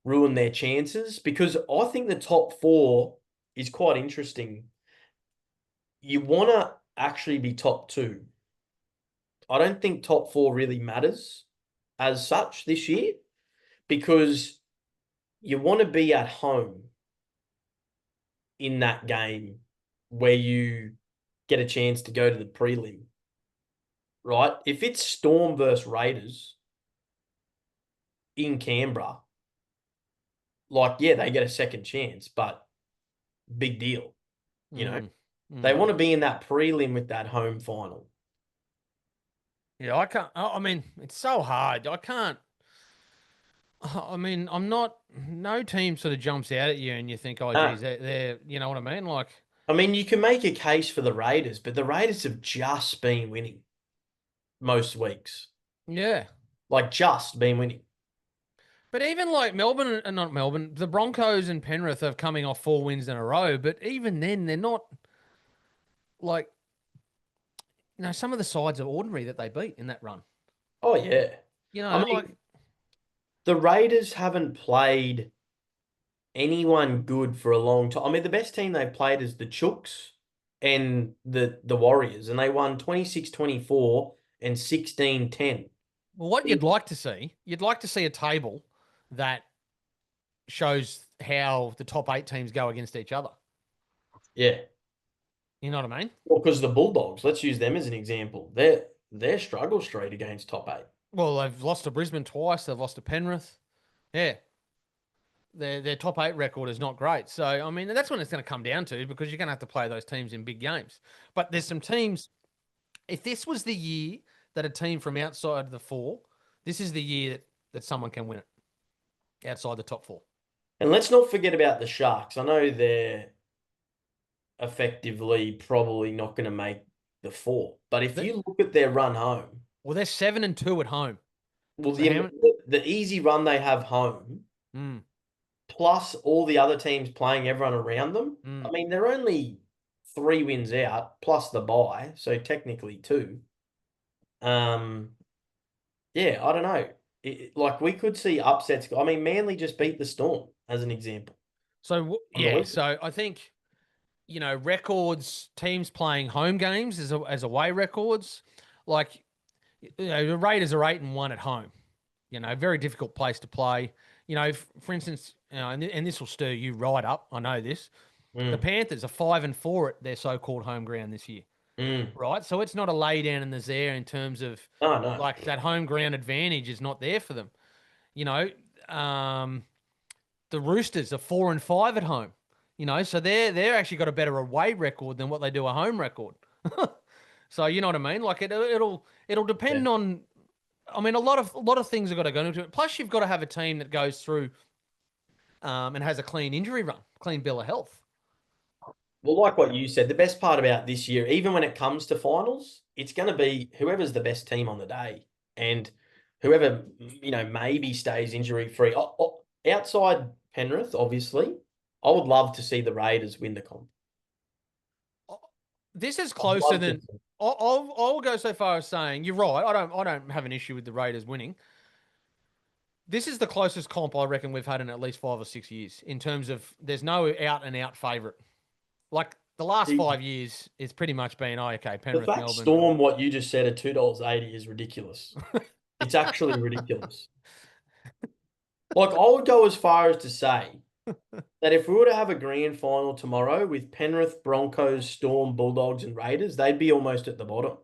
ruin their chances? Because I think the top four is quite interesting. You want to actually be top two. I don't think top four really matters as such this year because you want to be at home in that game where you get a chance to go to the prelim, right? If it's Storm versus Raiders in Canberra, like, yeah, they get a second chance, but big deal, you know? Mm, They mm. want to be in that prelim with that home final. Yeah, I can't. I mean, it's so hard. I can't. I mean, I'm not. No team sort of jumps out at you, and you think, "Oh, Uh, geez, they're." You know what I mean? Like, I mean, you can make a case for the Raiders, but the Raiders have just been winning most weeks. yeah. Like, just been winning. But even like Melbourne, and not Melbourne, the Broncos and Penrith are coming off 4 wins in a row. But even then, they're not like some of the sides are ordinary that they beat in that run. Oh, yeah. I Like, mean, the Raiders haven't played anyone good for a long time. I mean, the best team they've played is the Chooks and the Warriors, and they won 26-24 and 16-10. well, what you'd like to see a table that shows how the top 8 teams go against each other. Yeah. You know what I mean? Well, because the Bulldogs, let's use them as an example. Their struggle streak against top eight. Well, they've lost to Brisbane twice. They've lost to Penrith. Yeah, their top 8 record is not great. So I mean, that's when it's going to come down to because you're going to have to play those teams in big games. But there's some teams. If this was the year that a team from outside the four, this is the year that someone can win it outside the top four. And let's not forget about the Sharks. I know they're effectively probably not going to make the four, but if They- you look at their run home, Well, they're 7-2 at home. well, So how many? the easy run they have home, Mm, plus all the other teams playing everyone around them, I mm. mean, they're only 3 wins out, plus the bye, so technically two. Um, yeah, I don't know. Like we could see upsets. I mean, Manly just beat the Storm as an example on the Yeah, weekend. so I think records, teams playing home games as away records, like the Raiders are 8-1 at home. Very difficult place to play. For instance, and this will stir you right up. I know this. The Mm, Panthers are 5-4 at their so-called home ground this year, mm. right? So it's not a lay down in the Zaire in terms of No, no. like that home ground advantage is not there for them. You know, um, the Roosters are 4-5 at home. So they're actually got a better away record than what they do a home record. So you know what I mean? Like it'll Yeah. depend on. I mean, a lot of things have got to go into it. Plus, you've got to have a team that goes through and has a clean injury run, clean bill of health. Well, like what you said, the best part about this year, even when it comes to finals, it's going to be whoever's the best team on the day, and whoever maybe stays injury free. Outside Penrith, obviously, I would love to see the Raiders win the comp. This is I'd closer love to than see. I'll go so far as saying you're right. I don't have an issue with the Raiders winning. This is the closest comp I reckon we've had in at least 5 or 6 years in terms of there's no out and out favourite. Like the last The, 5 years, it's pretty much been okay, the Penrith, fact Melbourne. Storm what you just said at $2.80 is ridiculous. It's actually ridiculous. Like I would go as far as to say that if we were to have a grand final tomorrow with Penrith, Broncos, Storm, Bulldogs, and Raiders, they'd be almost at the bottom.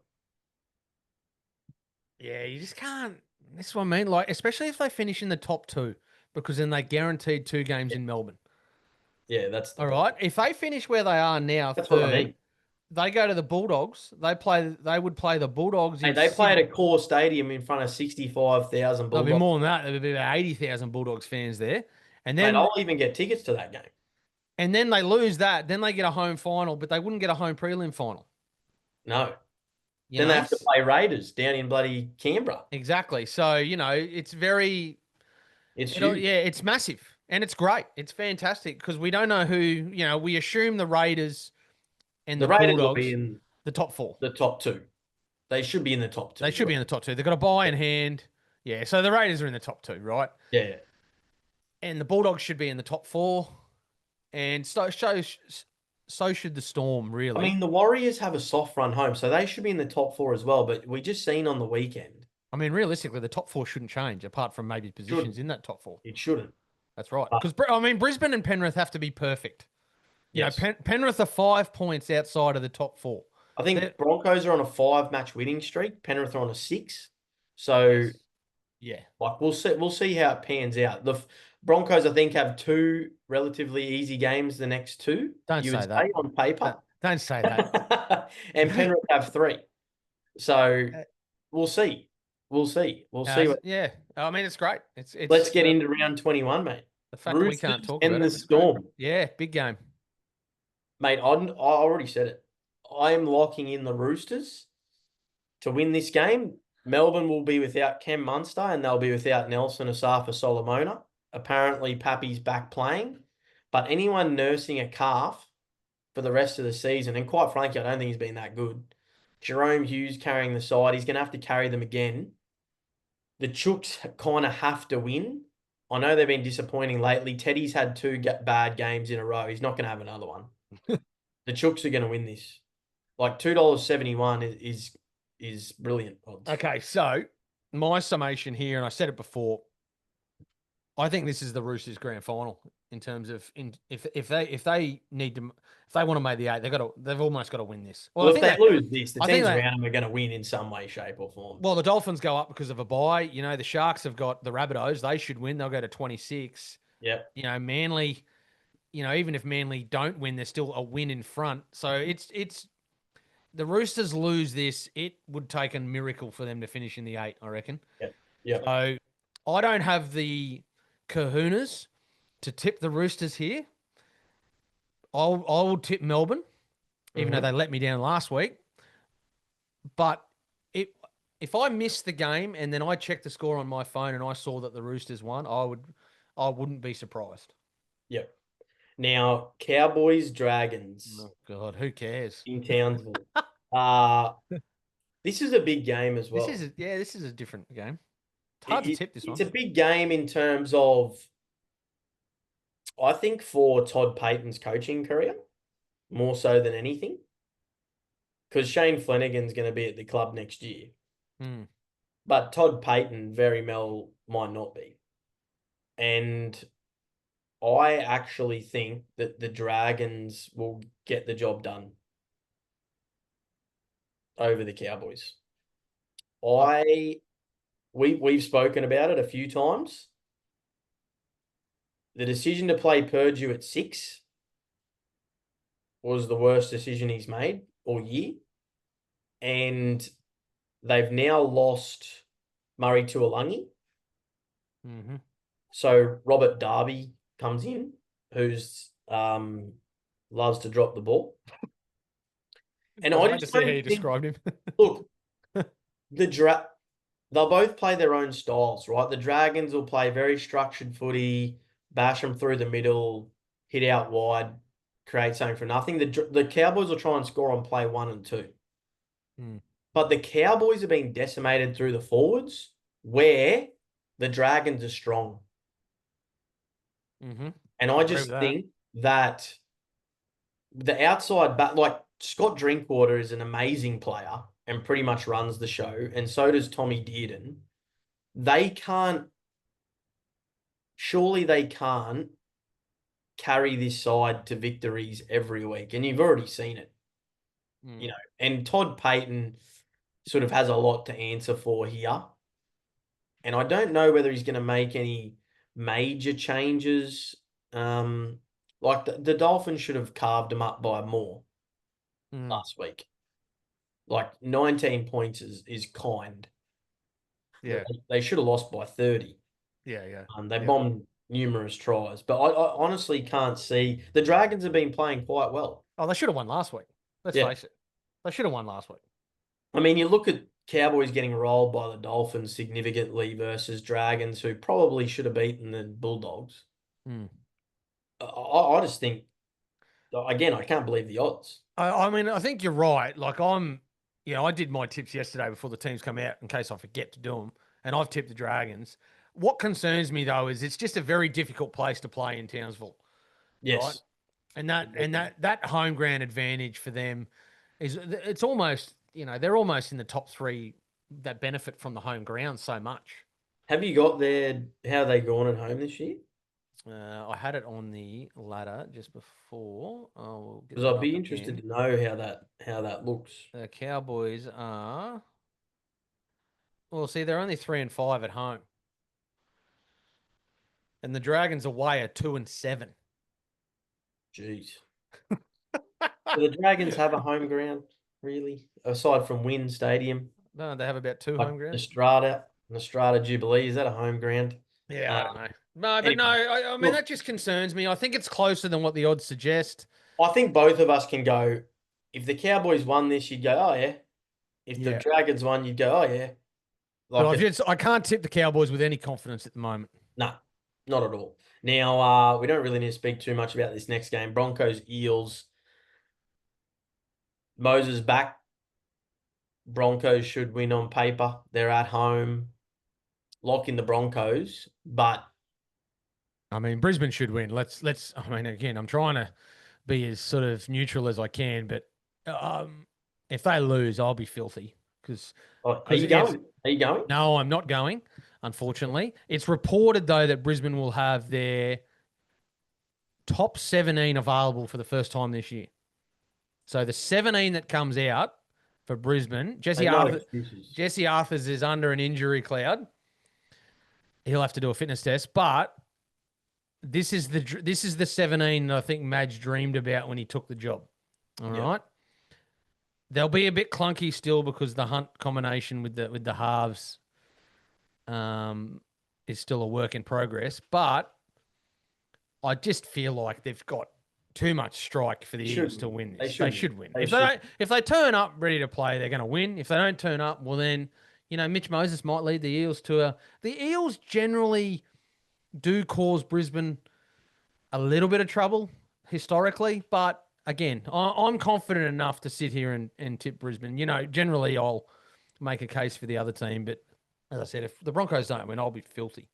Yeah, you just can't. That's what I mean. Like, especially if they finish in the top two, because then they guaranteed 2 games Yeah, in Melbourne. yeah, that's the All right. problem. If they finish where they are now, That's what I third, mean. they go to the Bulldogs. They would play the Bulldogs Hey, in they play at Sydney. a core stadium in front of 65,000 There'll be Bulldogs. more than that. There'll be about 80,000 Bulldogs fans there. And Mate, then I'll even get tickets to that game. and then they lose that. Then they get a home final, but they wouldn't get a home prelim final. No. You Then they know? have to play Raiders down in bloody Canberra. Exactly. So, it's very It's huge. yeah, it's massive. And it's great. It's fantastic because we don't know who, we assume the Raiders and The the Raiders will be Bulldogs, in the top four. the top two. They should be in the top They two. should be in the top two. They've got a buy in hand. Yeah, so the Raiders are in the top two, right? Yeah. And the Bulldogs should be in the top four. And so should the Storm, I really. mean, the Warriors have a soft run home, so they should be in the top four as well. But we just seen on the weekend, I mean, realistically, the top four shouldn't change apart from maybe shouldn't positions in that top four. it shouldn't. That's right. But Because, I mean, Brisbane and Penrith have to be perfect. yes, Penrith are 5 points outside of the top four. I They're, think Broncos are on a 5 match winning streak. Penrith are on a six. So yes. Yeah. like we'll see how it pans out. The Broncos, I think, have two relatively easy games the next two, Don't you would say that. say on paper. Don't say that. And Penrith have three. So we'll see. We'll see. We'll see what Yeah. I mean, it's great. let's It's get into round 21, mate. the fact that we can't Roosters talk and about the it. It's great. Storm. Yeah, big game. Mate, I already said it. I'm locking in the Roosters to win this game. Melbourne will be without Kem Munster and they'll be without Nelson Asafa Solomona. Apparently, Pappy's back playing. But anyone nursing a calf for the rest of the season, and quite frankly, I don't think he's been that good. Jerome Hughes carrying the side. He's going to have to carry them again. The Chooks kind of have to win. I know they've been disappointing lately. Teddy's had two bad games in a row. He's not going to have another one. The Chooks are going to win this. Like $2.71 is brilliant odds. Okay, so my summation here, and I said it before, I think this is the Roosters grand final in terms of if they need to if they want to make the eight, they've almost got to win this. Well, Well, if they lose this, the I think teams they around them are going to win in some way, shape, or form. well the Dolphins go up because of a bye. The Sharks have got the Rabbitohs. They should win. They'll go to 26. Yeah. Manly. Even if Manly don't win, there's still a win in front. So it's the Roosters lose this, it would take a miracle for them to finish in the eight, I reckon. Yeah. Yeah. So I don't have the kahunas To tip the Roosters here, I will tip Melbourne, even though Hmm. they let me down last week. But it, if I missed the game and then I checked the score on my phone and I saw that the Roosters won, I wouldn't be surprised. Yep. Now, Cowboys, Dragons Oh God, who cares? in Townsville. Uh, this is a big game as well. This is a different game. It's It, hard to it, tip this it's one. a big game in terms of, I think, for Todd Payton's coaching career, more so than anything, because Shane Flanagan's going to be at the club next year. Hmm. But Todd Payton very well might not be. And I actually think that the Dragons will get the job done over the Cowboys. I, I we've spoken about it a few times. The decision to play Purdue at 6 was the worst decision he's made all year. And they've now lost Murray Tuolangi. mm-hmm. So Robert Darby comes in, who's loves to drop the ball. And I I like to just see how don't you think, described him. look, the they'll both play their own styles, right? The Dragons will play very structured footy, bash them through the middle, hit out wide, create something for nothing. The Cowboys will try and score on play 1 and 2. Hmm. But the Cowboys are being decimated through the forwards where the Dragons are strong. Mm-hmm. And I I agree with just that. think that the outside back, like Scott Drinkwater is an amazing player and pretty much runs the show, and so does Tommy Dearden. They can't, surely they can't carry this side to victories every week. And you've already seen it, Hmm. you know. And Todd Payton sort of has a lot to answer for here. And I don't know whether he's going to make any major changes. Um, like the Dolphins should have carved him up by more Hmm. last week. Like 19 points is kind. Yeah. They should have lost by 30. Yeah. Yeah. They Yeah. bombed numerous tries, but I honestly can't see the Dragons have been playing quite well. Oh, they should have won last week. Let's Yeah, face it. They should have won last week. I mean, you look at Cowboys getting rolled by the Dolphins significantly versus Dragons, who probably should have beaten the Bulldogs. Hmm. I just think, again, I can't believe the odds. I mean, I think you're right. I did my tips yesterday before the teams come out in case I forget to do them, and I've tipped the Dragons. What concerns me though is it's just a very difficult place to play in Townsville, right? Yes. And that home ground advantage for them it's almost they're almost in the top three that benefit from the home ground so much. Have you got their, how they gone at home this year? I had it on the ladder just before. I will get Because that I'd up be interested again. to know how that looks. The Cowboys are well. See, they're only 3-5 at home, and the Dragons away are 2-7. Jeez. Do the Dragons have a home ground, really? Aside from Wynn Stadium, No, they have about two like home grounds. Nostrada Jubilee, is that a home ground? Yeah, I Um, don't know. No, but no, anyway, I mean that look, just concerns me. I think it's closer than what the odds suggest. I think both of us can go. If the Cowboys won this, you'd go, oh yeah. If the Yeah, Dragons won, you'd go, oh yeah. but Like it's I can't tip the Cowboys with any confidence at the moment. no, not at all. Now, we don't really need to speak too much about this next game. Broncos Eels. Moses back. Broncos should win on paper. They're at home. Lock in the Broncos, but I mean, Brisbane should win. Let's. I mean, again, I'm trying to be as sort of neutral as I can, but if they lose, I'll be filthy because are you it's going? Are you going? no, I'm not going. Unfortunately, it's reported though that Brisbane will have their top 17 available for the first time this year. So the 17 that comes out for Brisbane, There's no excuses. Jesse Arthurs is under an injury cloud. He'll have to do a fitness test, but this is the 17 that I think Madge dreamed about when he took the job. All Yeah. right. They'll be a bit clunky still because the Hunt combination with the halves is still a work in progress, but I just feel like they've got too much strike for the They Eagles should to win. win They this. They should win. should win. They If they should. don't, if they turn up ready to play, they're going to win. If they don't turn up, well then, Mitch Moses might lead the Eels to a. The Eels generally do cause Brisbane a little bit of trouble historically, but again, I'm confident enough to sit here and tip Brisbane. Generally I'll make a case for the other team, but as I said, if the Broncos don't win, I'll be filthy.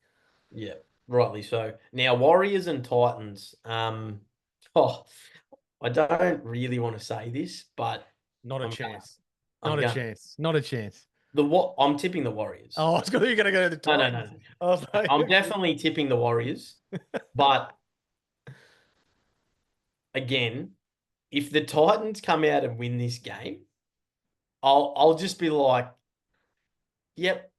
Yeah, rightly so. Now, Warriors and Titans. Oh, I don't really want to say this, but Not a I'm gonna, chance. I'm Not a going chance. Not a chance. I'm tipping the Warriors. Oh, I was going to go to the No, no, no, Titans. no. I was I'm like, definitely tipping the Warriors, but again, if the Titans come out and win this game, I'll just be like, yep,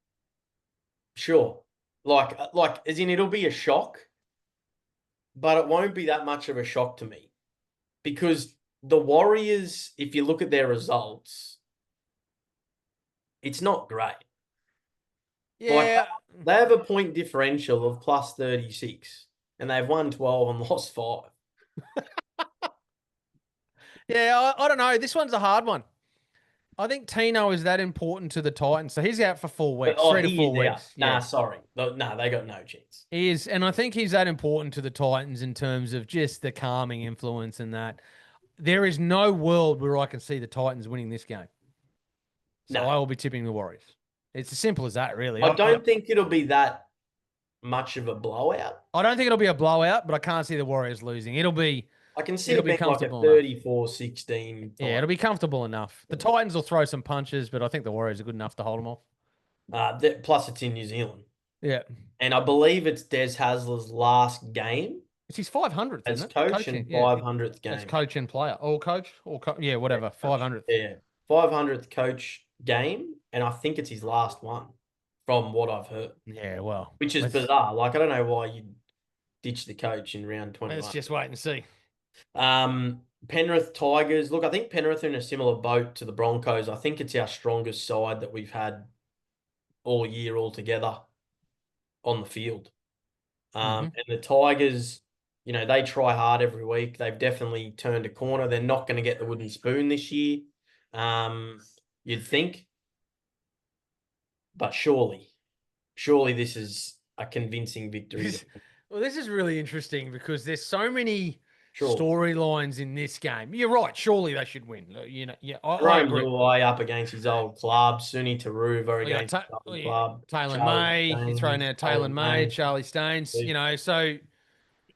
sure. Like as in it'll be a shock, but it won't be that much of a shock to me because the Warriors, if you look at their results, it's not great. Like yeah, they have a point differential of plus 36 and they've won 12 and lost 5. yeah. I don't know. This one's a hard one. I think Tino is that important to the Titans, so he's out for 4 weeks, Oh, three to he four is out. weeks. Nah, Yeah, sorry. No, nah, they got no chance. he is, and I think he's that important to the Titans in terms of just the calming influence and that. There is no world where I can see the Titans winning this game. So No. I will be tipping the Warriors. It's as simple as that, really. I don't think it'll be that much of a blowout. I don't think it'll be a blowout, but I can't see the Warriors losing. It'll be I can see it'll it be being like a comfortable enough. 34-16 Yeah, it'll type. be comfortable enough. The Titans will throw some punches, but I think the Warriors are good enough to hold them off. Plus, it's in New Zealand. Yeah. And I believe it's Des Hasler's last game It's his 500th, isn't as it? coach Coaching, and yeah. 500th As game. coach and player. Yeah, whatever. 500th. Yeah. 500th coach game. And I think it's his last one from what I've heard, Yeah, well, which is let's bizarre. Like, I don't know why you ditch the coach in round let's 21. just wait and see. Penrith Tigers. Look, I think Penrith are in a similar boat to the Broncos. I think it's our strongest side that we've had all year altogether on the field. Mm-hmm. And the Tigers, they try hard every week. They've definitely turned a corner. They're not going to get the wooden spoon this year, you'd think. But surely this is a convincing victory. Well, this is really interesting because there's so many Surely. storylines in this game. You're right. Surely they should win. Yeah, I Jerome agree. Luai up against his old club. Suni Taruva We got against his old club. Taylor Charlie May. You're throwing Staines, out Taylor Taylor May, May, Charlie Staines. So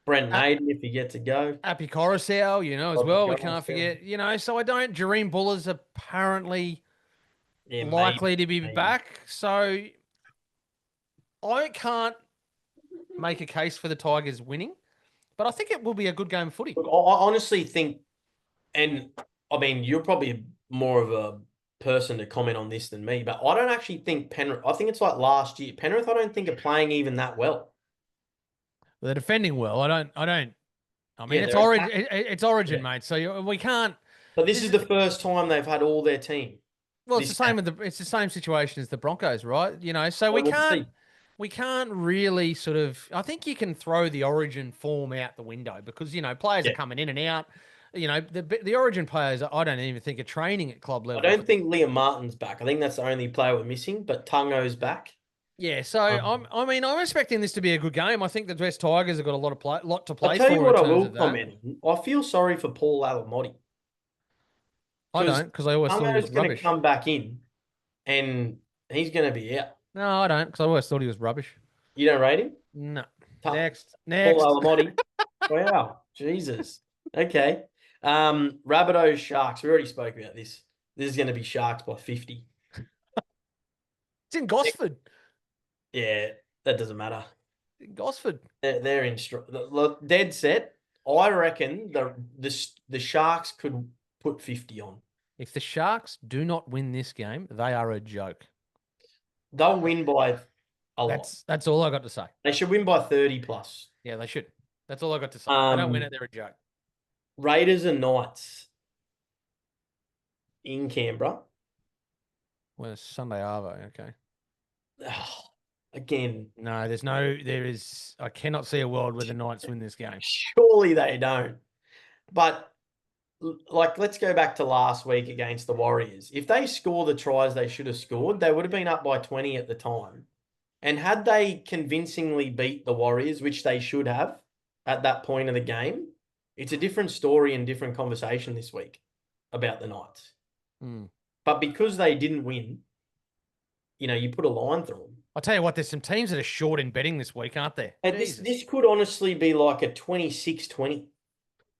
Brent uh, Naden if you get to go. Happy Coruscant, as Robbie well. We can't Collinsville. forget. So I don't. Jareem Buller's apparently Yeah, likely to be maybe. back. So I can't make a case for the Tigers winning, but I think it will be a good game of footy. Look, I honestly think, and I mean, you're probably more of a person to comment on this than me, but I don't actually think Penrith. I think it's like last year. Penrith, I don't think are playing even that well. They're defending well. I don't. I mean, Yeah, it's they're origin. attacking. It's origin, Yeah. mate. So we can't. But this This is is the first time they've had all their team. well. It's the This same with it's the same situation as the Broncos, right? So we we'll can't. see. We can't really sort of. I think you can throw the origin form out the window because players are Yeah. coming in and out. The origin players. I don't even think are training at club I level. don't think Liam Martin's back. I think that's the only player we're missing, but Tungo's back. Yeah, so Um, I'm expecting this to be a good game. I think the West Tigers have got a lot to I'll play tell you for in what I terms will of that. comment on. I feel sorry for Paul Alamotti I because don't because I always thought he was Tungo's going to rubbish. come back in and he's going to be out. No, I don't because I always thought he was rubbish. You don't rate him? No. Tough. Next, Paul next. Alamotti. Wow. Jesus. Okay. Rabbitohs Sharks. We already spoke about this. This is going to be Sharks by 50. It's in Gosford. Yeah, that doesn't matter. In Gosford. They're in dead set. I reckon the Sharks could put 50 on. If the Sharks do not win this game, they are a joke. They'll win by a lot. That's all I got to say. They should win by 30 plus. Yeah, they should. That's all I got to say. If they don't win it, they're a joke. Raiders and Knights in Canberra. Well, it's Sunday Arvo, okay. Again, No, I cannot see a world where the Knights win this game. surely they don't. But like, let's go back to last week against the Warriors. If they score the tries they should have scored, they would have been up by 20 at the time. And had they convincingly beat the Warriors, which they should have at that point of the game, it's a different story and different conversation this week about the Knights. Hmm. But because they didn't win, you put a line through them. I'll tell you what, there's some teams that are short in betting this week, aren't there? And this Jesus. this could honestly be like a 26-20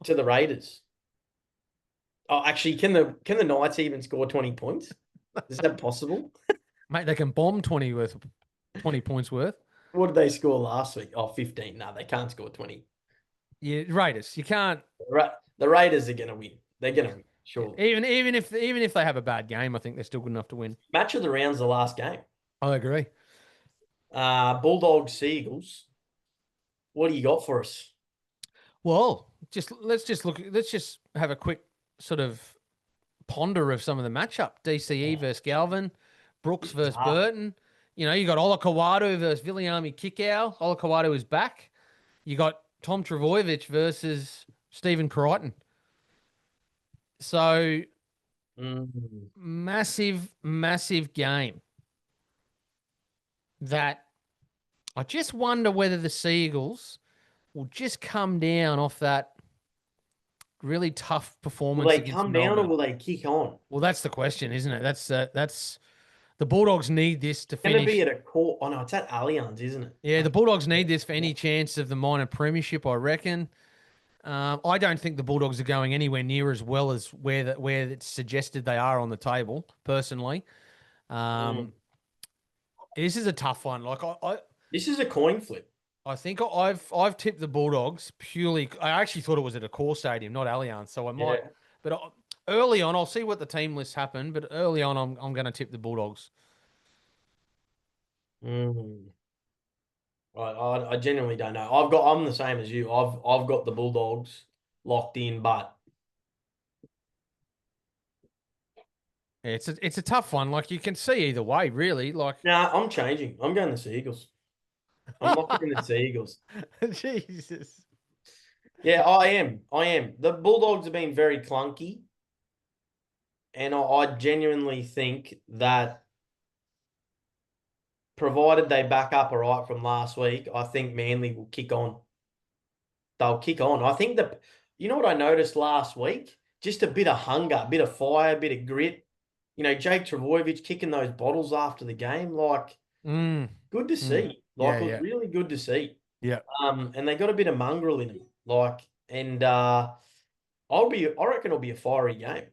to the Raiders. Oh, actually, can the Knights even score 20 points? Is that possible? Mate, they can bomb 20 points worth. What did they score last week? Oh, 15. No, they can't score 20. Yeah, Raiders. You can't. The Raiders are going to win. They're going to win, Yeah. surely. Even if they have a bad game, I think they're still good enough to win. Match of the round's the last game. I agree. Bulldogs, Seagulls. What do you got for us? Well, let's just have a quick sort of ponder of some of the matchup. DCE versus Galvin, Brooks versus Burton. You got Ola Kawadu versus Viliami Kikau. Ola Kawadu is back. You got Tom Travojevic versus Stephen Crichton. So massive, massive game that I just wonder whether the Seagulls will just come down off that really tough Will performance they against come down or Melbourne. will they kick on? Well, that's the question, isn't it? That's the Bulldogs need this to Going to be finish. at a court. Oh, no, it's at Allianz, isn't it? Yeah, the Bulldogs need this for any chance of the minor premiership, I reckon. I don't think the Bulldogs are going anywhere near as well as where it's suggested they are on the table, personally. This is a tough one. Like This is a coin flip. I think I've tipped the Bulldogs purely. I actually thought it was at a core stadium, not Allianz. So I might, but early on, I'll see what the team lists happen. But early on, I'm going to tip the Bulldogs. I genuinely don't know. I'm the same as you. I've got the Bulldogs locked in, but It's a tough one. Like you can see either way, really. Like nah, I'm changing. I'm going the Seagulls. I'm locking in the Seagulls. Jesus. Yeah, I am. I am. The Bulldogs have been very clunky, and I genuinely think that provided they back up all right from last week, I think Manly will kick on. They'll kick on. I think you know what I noticed last week? Just a bit of hunger, a bit of fire, a bit of grit. Jake Travojevic kicking those bottles after the game, like good to see. Like it was really good to see. Yeah. And they got a bit of mongrel in them. Like, and I reckon it'll be a fiery game.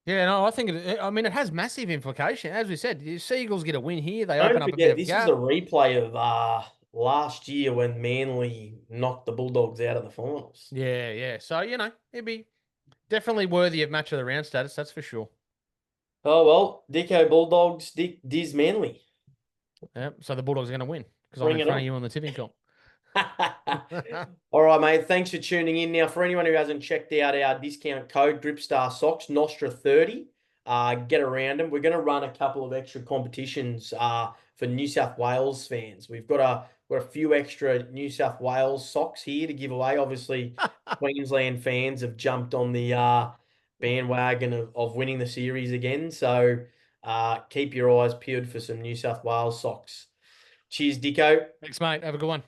Yeah, no, I think it has massive implication. As we said, the Seagulls get a win here. They Don't open up a bit forget, of this is gap. a replay of last year when Manly knocked the Bulldogs out of the finals. Yeah, yeah. So, it'd be definitely worthy of match of the round status, that's for sure. Oh well, Dicko Bulldogs, Dizz Manly. Yeah, so the Bulldogs are going to win because I'm Bring in it front on. of you on the tipping comp. All right, mate. Thanks for tuning in. Now, for anyone who hasn't checked out our discount code, Gripstar Socks, Nostra30, get around them. We're going to run a couple of extra competitions for New South Wales fans. We've got a few extra New South Wales socks here to give away. Obviously, Queensland fans have jumped on the bandwagon of winning the series again. So keep your eyes peeled for some New South Wales socks. Cheers, Dicko. Thanks, mate. Have a good one.